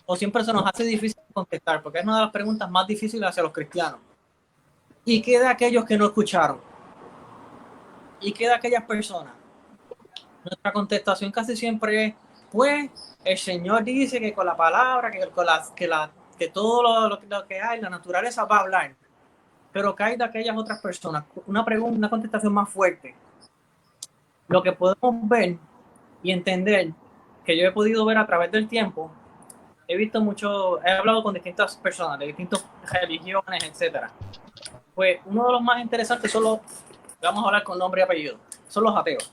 O siempre se nos hace difícil contestar, porque es una de las preguntas más difíciles hacia los cristianos. ¿Y qué de aquellos que no escucharon? ¿Y qué de aquellas personas? Nuestra contestación casi siempre es, pues, el Señor dice que con la palabra, que todo lo que hay, la naturaleza va a hablar. Pero ¿qué hay de aquellas otras personas? Una contestación más fuerte. Lo que podemos ver y entender, que yo he podido ver a través del tiempo, he hablado con distintas personas de distintas religiones, etcétera. Pues uno de los más interesantes vamos a hablar con nombre y apellido, son los ateos.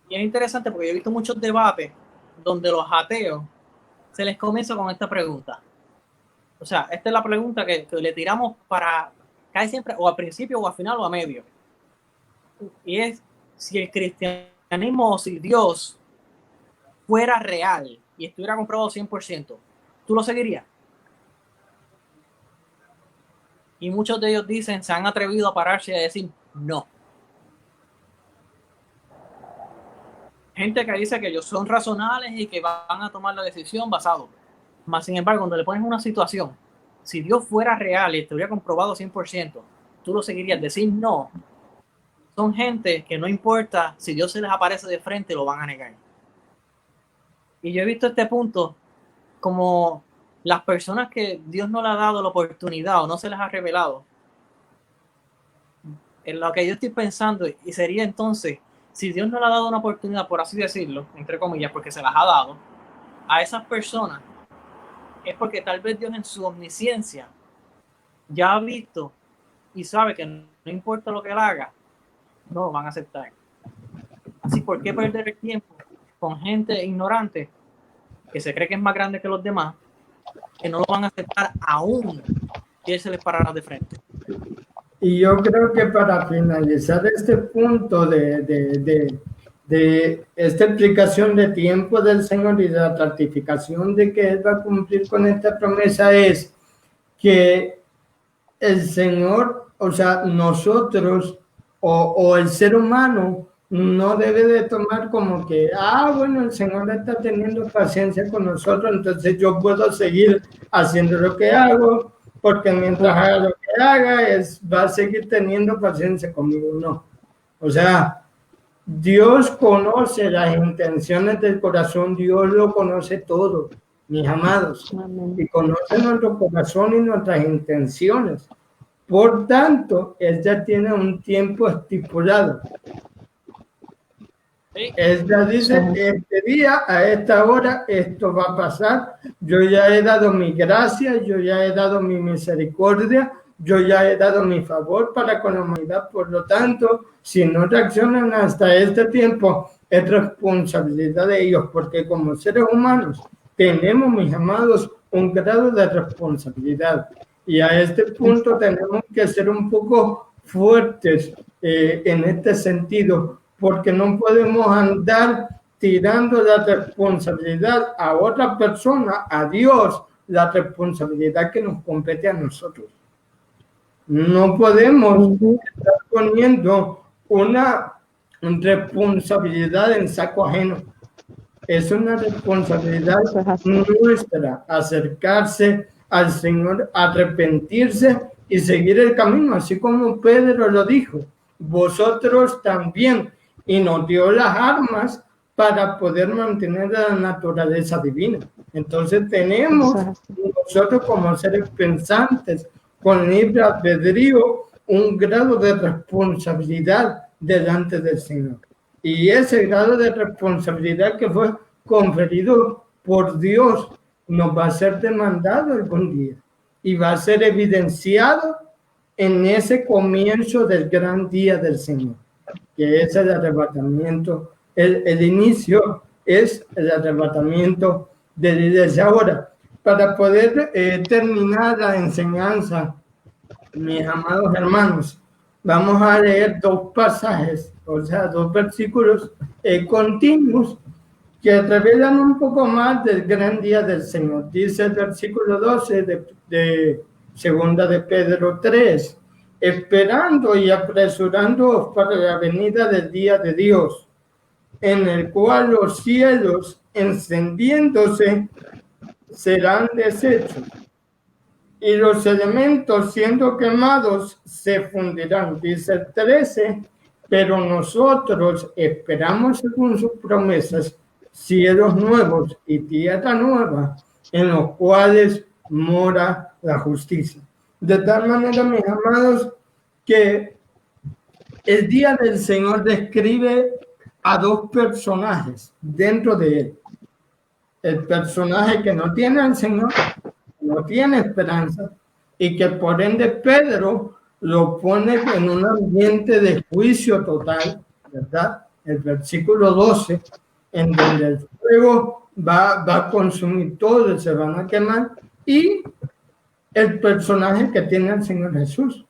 Y es interesante porque yo he visto muchos debates donde los ateos se les comienza con esta pregunta. O sea, esta es la pregunta que le tiramos para caer siempre o al principio o al final o a medio. Y es si el cristianismo o si Dios fuera real y estuviera comprobado 100%, ¿tú lo seguirías? Y muchos de ellos se han atrevido a pararse y a decir no. Gente que dice que ellos son razonables y que van a tomar la decisión basado. Más sin embargo, cuando le pones una situación, si Dios fuera real y estuviera comprobado 100%, ¿tú lo seguirías? Decir no. Son gente que no importa si Dios se les aparece de frente, lo van a negar. Y yo he visto este punto como las personas que Dios no le ha dado la oportunidad o no se les ha revelado. En lo que yo estoy pensando, y sería entonces, si Dios no le ha dado una oportunidad, por así decirlo, entre comillas, porque se las ha dado, a esas personas, es porque tal vez Dios en su omnisciencia ya ha visto y sabe que no importa lo que él haga, no lo van a aceptar. Así, ¿por qué perder el tiempo con gente ignorante que se cree que es más grande que los demás, que no lo van a aceptar aún si él se les parará de frente? Y yo creo que para finalizar este punto de esta explicación de tiempo del Señor y de la ratificación de que Él va a cumplir con esta promesa, es que el Señor, o sea, nosotros o el ser humano no debe de tomar como que, bueno, el Señor está teniendo paciencia con nosotros, entonces yo puedo seguir haciendo lo que hago, porque mientras haga lo que haga, va a seguir teniendo paciencia conmigo. No. O sea, Dios conoce las intenciones del corazón, Dios lo conoce todo, mis amados, y conoce nuestro corazón y nuestras intenciones. Por tanto, Él ya tiene un tiempo estipulado. Él ya dice, este día, a esta hora, esto va a pasar. Yo ya he dado mi gracia, yo ya he dado mi misericordia, yo ya he dado mi favor para con la humanidad. Por lo tanto, si no reaccionan hasta este tiempo, es responsabilidad de ellos, porque como seres humanos tenemos, mis amados, un grado de responsabilidad. Y a este punto tenemos que ser un poco fuertes en este sentido, porque no podemos andar tirando la responsabilidad a otra persona, a Dios, la responsabilidad que nos compete a nosotros. No podemos estar poniendo una responsabilidad en saco ajeno. Es una responsabilidad nuestra acercarse al Señor, arrepentirse y seguir el camino, así como Pedro lo dijo. Vosotros también, y nos dio las armas para poder mantener la naturaleza divina. Entonces tenemos nosotros como seres pensantes, con libre albedrío, un grado de responsabilidad delante del Señor. Y ese grado de responsabilidad que fue conferido por Dios nos va a ser demandado algún día y va a ser evidenciado en ese comienzo del gran día del Señor, que es el arrebatamiento. El inicio es el arrebatamiento de la iglesia. Ahora, para poder terminar la enseñanza, mis amados hermanos, vamos a leer dos pasajes, o sea, dos versículos continuos que revelan un poco más del gran día del Señor. Dice el versículo 12 de segunda de Pedro 3, esperando y apresurándoos para la venida del día de Dios, en el cual los cielos, encendiéndose, serán deshechos, y los elementos siendo quemados se fundirán. Dice el 13, pero nosotros esperamos según sus promesas cielos nuevos y tierra nueva en los cuales mora la justicia. De tal manera, mis amados, que el día del Señor describe a dos personajes dentro de él. El personaje que no tiene al Señor, no tiene esperanza, y que por ende Pedro lo pone en un ambiente de juicio total, ¿verdad? El versículo 12, en donde el fuego va a consumir todo, se van a quemar, y el personaje que tiene al Señor Jesús,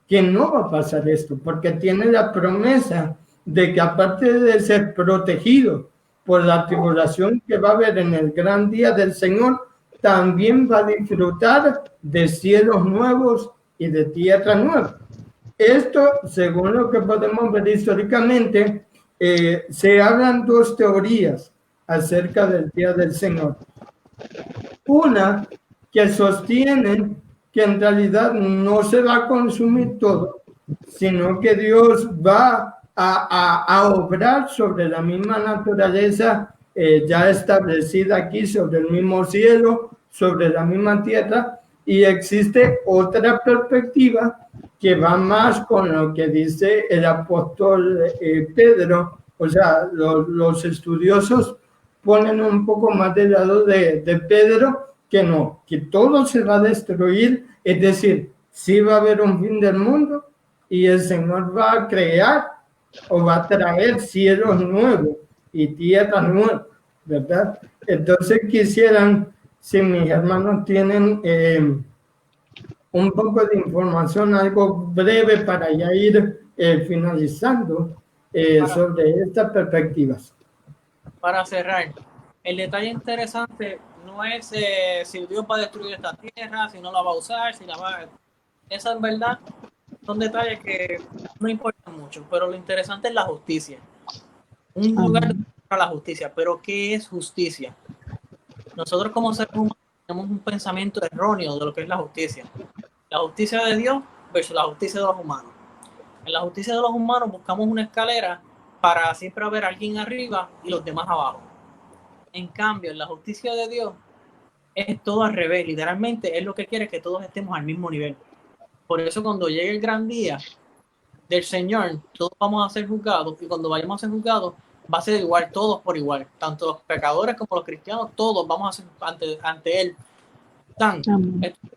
que no va a pasar esto, porque tiene la promesa de que aparte de ser protegido por la tribulación que va a haber en el gran día del Señor, también va a disfrutar de cielos nuevos y de tierra nueva. Esto, según lo que podemos ver históricamente, se hablan dos teorías acerca del día del Señor. Una que sostienen que en realidad no se va a consumir todo, sino que Dios va a obrar sobre la misma naturaleza ya establecida aquí, sobre el mismo cielo, sobre la misma tierra, y existe otra perspectiva que va más con lo que dice el apóstol Pedro. O sea, los estudiosos ponen un poco más del lado de Pedro, que no, que todo se va a destruir, es decir, sí va a haber un fin del mundo y el Señor va a crear o va a traer cielos nuevos y tierra nueva, ¿verdad? Entonces quisieran, si mis hermanos tienen un poco de información, algo breve para ya ir finalizando sobre estas perspectivas. Para cerrar, el detalle interesante no es si Dios va a destruir esta tierra, si no la va a usar, si la va a... Eso en verdad son detalles que no importan mucho, pero lo interesante es la justicia. Un lugar para la justicia, pero ¿qué es justicia? Nosotros como seres humanos tenemos un pensamiento erróneo de lo que es la justicia. La justicia de Dios versus la justicia de los humanos. En la justicia de los humanos buscamos una escalera para siempre haber alguien arriba y los demás abajo. En cambio, en la justicia de Dios es todo al revés. Literalmente es lo que quiere, que todos estemos al mismo nivel. Por eso cuando llegue el gran día del Señor, todos vamos a ser juzgados, y cuando vayamos a ser juzgados va a ser igual, todos por igual. Tanto los pecadores como los cristianos, todos vamos a ser ante Él.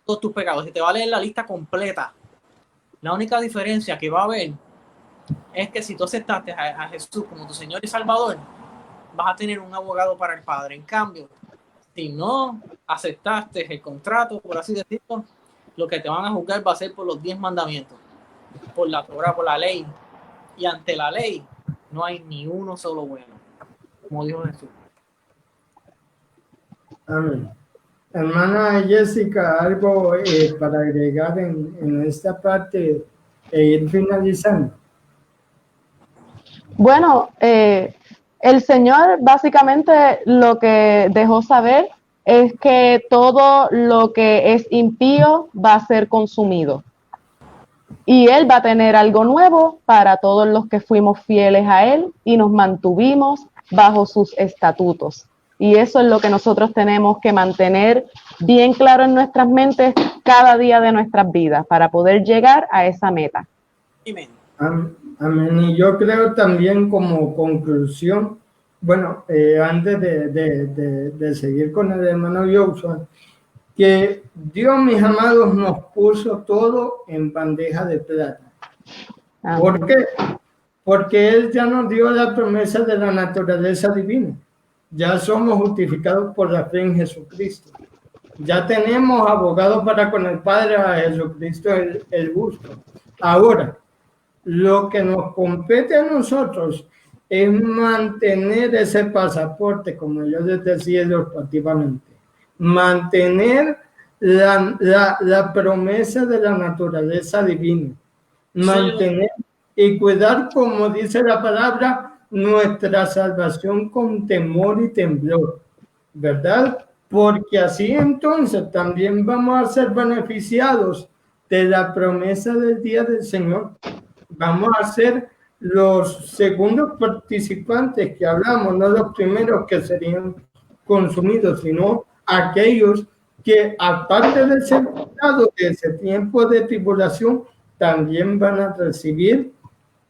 Todos tus pecados. Si te va a leer la lista completa, la única diferencia que va a haber es que si tú aceptaste a Jesús como tu Señor y Salvador, vas a tener un abogado para el Padre. En cambio, si no aceptaste el contrato, por así decirlo, lo que te van a juzgar va a ser por los 10 mandamientos, por la Torá, por la ley. Y ante la ley no hay ni uno solo bueno. como dijo Jesús. Amén. Hermana Jessica, algo para agregar en esta parte e ir finalizando. Bueno, el Señor básicamente lo que dejó saber es que todo lo que es impío va a ser consumido. Y Él va a tener algo nuevo para todos los que fuimos fieles a Él y nos mantuvimos bajo sus estatutos. Y eso es lo que nosotros tenemos que mantener bien claro en nuestras mentes cada día de nuestras vidas para poder llegar a esa meta. Amén. Amén. Y yo creo también como conclusión, bueno, antes de seguir con el hermano Joshua, que Dios, mis amados, nos puso todo en bandeja de plata. Amén. ¿Por qué? Porque Él ya nos dio la promesa de la naturaleza divina. Ya somos justificados por la fe en Jesucristo. Ya tenemos abogado para con el Padre, a Jesucristo el justo. Ahora, lo que nos compete a nosotros es mantener ese pasaporte, como yo les decía ilustrativamente, mantener la promesa de la naturaleza divina, mantener y cuidar, como dice la palabra, nuestra salvación con temor y temblor, ¿verdad? Porque así entonces también vamos a ser beneficiados de la promesa del día del Señor. Vamos a ser los segundos participantes que hablamos, no los primeros que serían consumidos, sino aquellos que, aparte de ser quitados de ese tiempo de tribulación, también van a recibir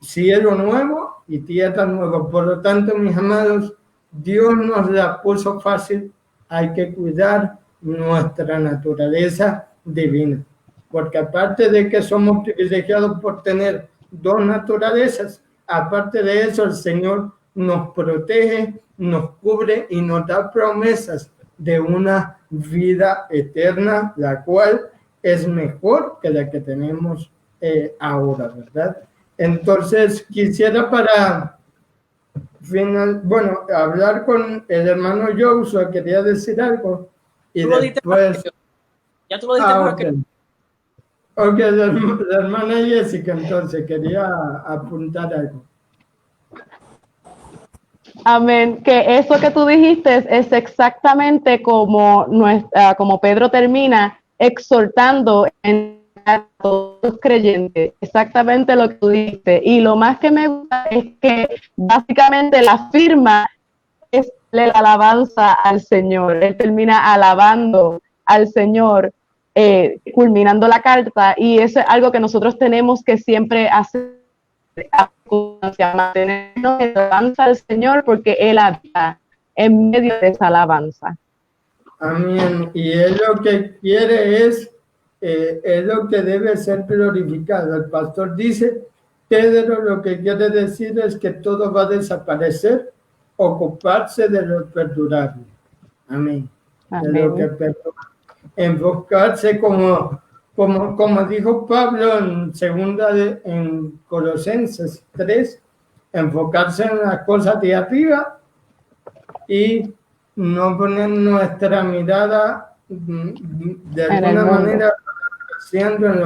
cielo nuevo y tierra nueva. Por lo tanto, mis amados, Dios nos la puso fácil. Hay que cuidar nuestra naturaleza divina, porque aparte de que somos privilegiados por tener dos naturalezas, aparte de eso, el Señor nos protege, nos cubre y nos da promesas de una vida eterna, la cual es mejor que la que tenemos ahora, ¿verdad? Entonces, quisiera para hablar con el hermano Joshua, quería decir algo. Y después... Ya tú lo diste más okay. Ok, la hermana Jessica, entonces, quería apuntar algo. Amén, que eso que tú dijiste es exactamente como Pedro termina exhortando a todos los creyentes, exactamente lo que tú dijiste. Y lo más que me gusta es que básicamente la firma es la alabanza al Señor. Él termina alabando al Señor, culminando la carta, y eso es algo que nosotros tenemos que siempre hacer, mantenernos en alabanza al Señor, porque Él habita en medio de esa alabanza. Amén. Y Él lo que quiere es lo que debe ser glorificado. El pastor dice, Pedro lo que quiere decir es que todo va a desaparecer, ocuparse de lo perdurable. Amén. Amén. De lo que perdura. Enfocarse como dijo Pablo en Colosenses 3, enfocarse en las cosas de arriba y no poner nuestra mirada de alguna manera haciendo en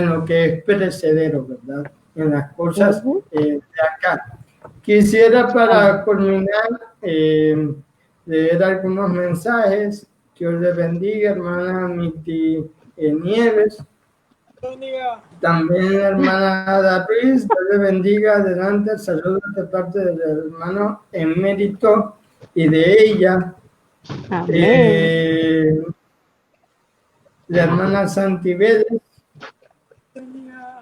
lo que es perecedero, ¿verdad? En las cosas de acá. Quisiera para culminar leer algunos mensajes. Dios les bendiga, hermana Miti Nieves. También hermana Ada Ruiz, Dios les bendiga. Adelante, saludos de parte del hermano emérito y de ella. La hermana Santi Vélez.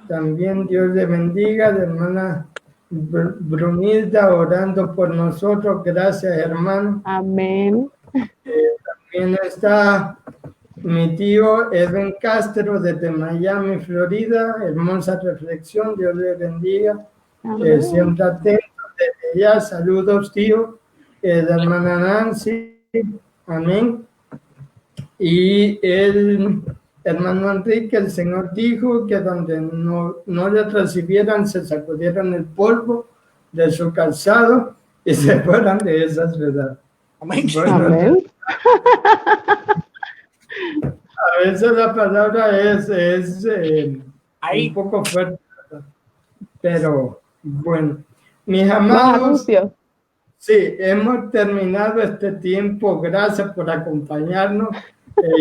También Dios le bendiga. La hermana Brunilda orando por nosotros. Gracias, hermano. Amén. También está mi tío Edwin Castro desde Miami, Florida. Hermosa reflexión. Dios le bendiga. Siempre atento desde allá. Saludos, tío. La hermana Nancy. Amén. Y el hermano Enrique, el Señor dijo que donde no le recibieran, se sacudieran el polvo de su calzado y se fueran de esas, ¿verdad? Amén. Bueno, Amén. a veces la palabra es Ahí. un poco fuerte, ¿verdad? Pero bueno, mis Los amados, anuncios. sí, hemos terminado este tiempo. Gracias por acompañarnos.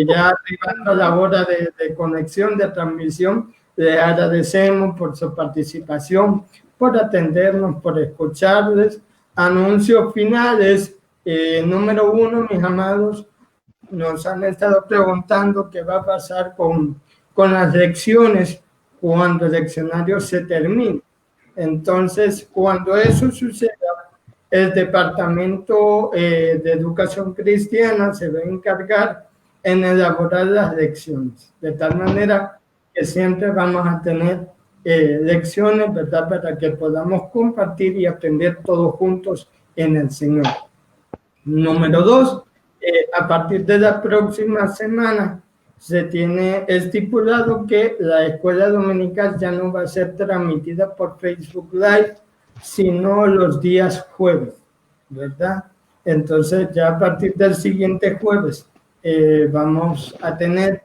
Ya arribando a la hora de conexión, de transmisión, les agradecemos por su participación, por atendernos, por escucharles. Anuncios finales. Número uno, mis amados, nos han estado preguntando qué va a pasar con las lecciones cuando el leccionario se termine. Entonces, cuando eso suceda, el Departamento de Educación Cristiana se va a encargar en elaborar las lecciones, de tal manera que siempre vamos a tener lecciones, ¿verdad? Para que podamos compartir y aprender todos juntos en el Señor. Número dos, a partir de la próxima semana se tiene estipulado que la escuela dominical ya no va a ser transmitida por Facebook Live, sino los días jueves, ¿verdad? Entonces ya a partir del siguiente jueves vamos a tener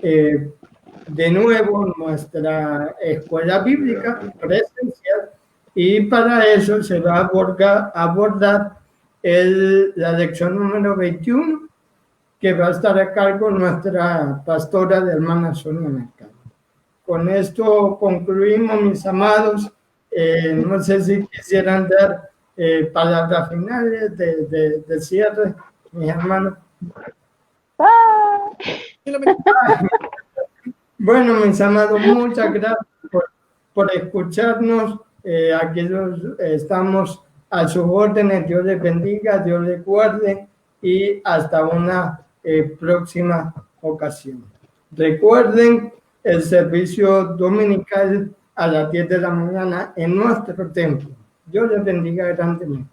de nuevo nuestra escuela bíblica presencial y para eso se va a abordar la lección número 21, que va a estar a cargo nuestra pastora de hermana Sonia Mercado. Con esto concluimos, mis amados. No sé si quisieran dar palabras finales de cierre, mis hermanos. Bueno, mis amados, muchas gracias por escucharnos. Aquí estamos a sus órdenes. Dios les bendiga, Dios les guarde y hasta una próxima ocasión. Recuerden el servicio dominical a las 10 de la mañana en nuestro templo. Dios les bendiga grandemente.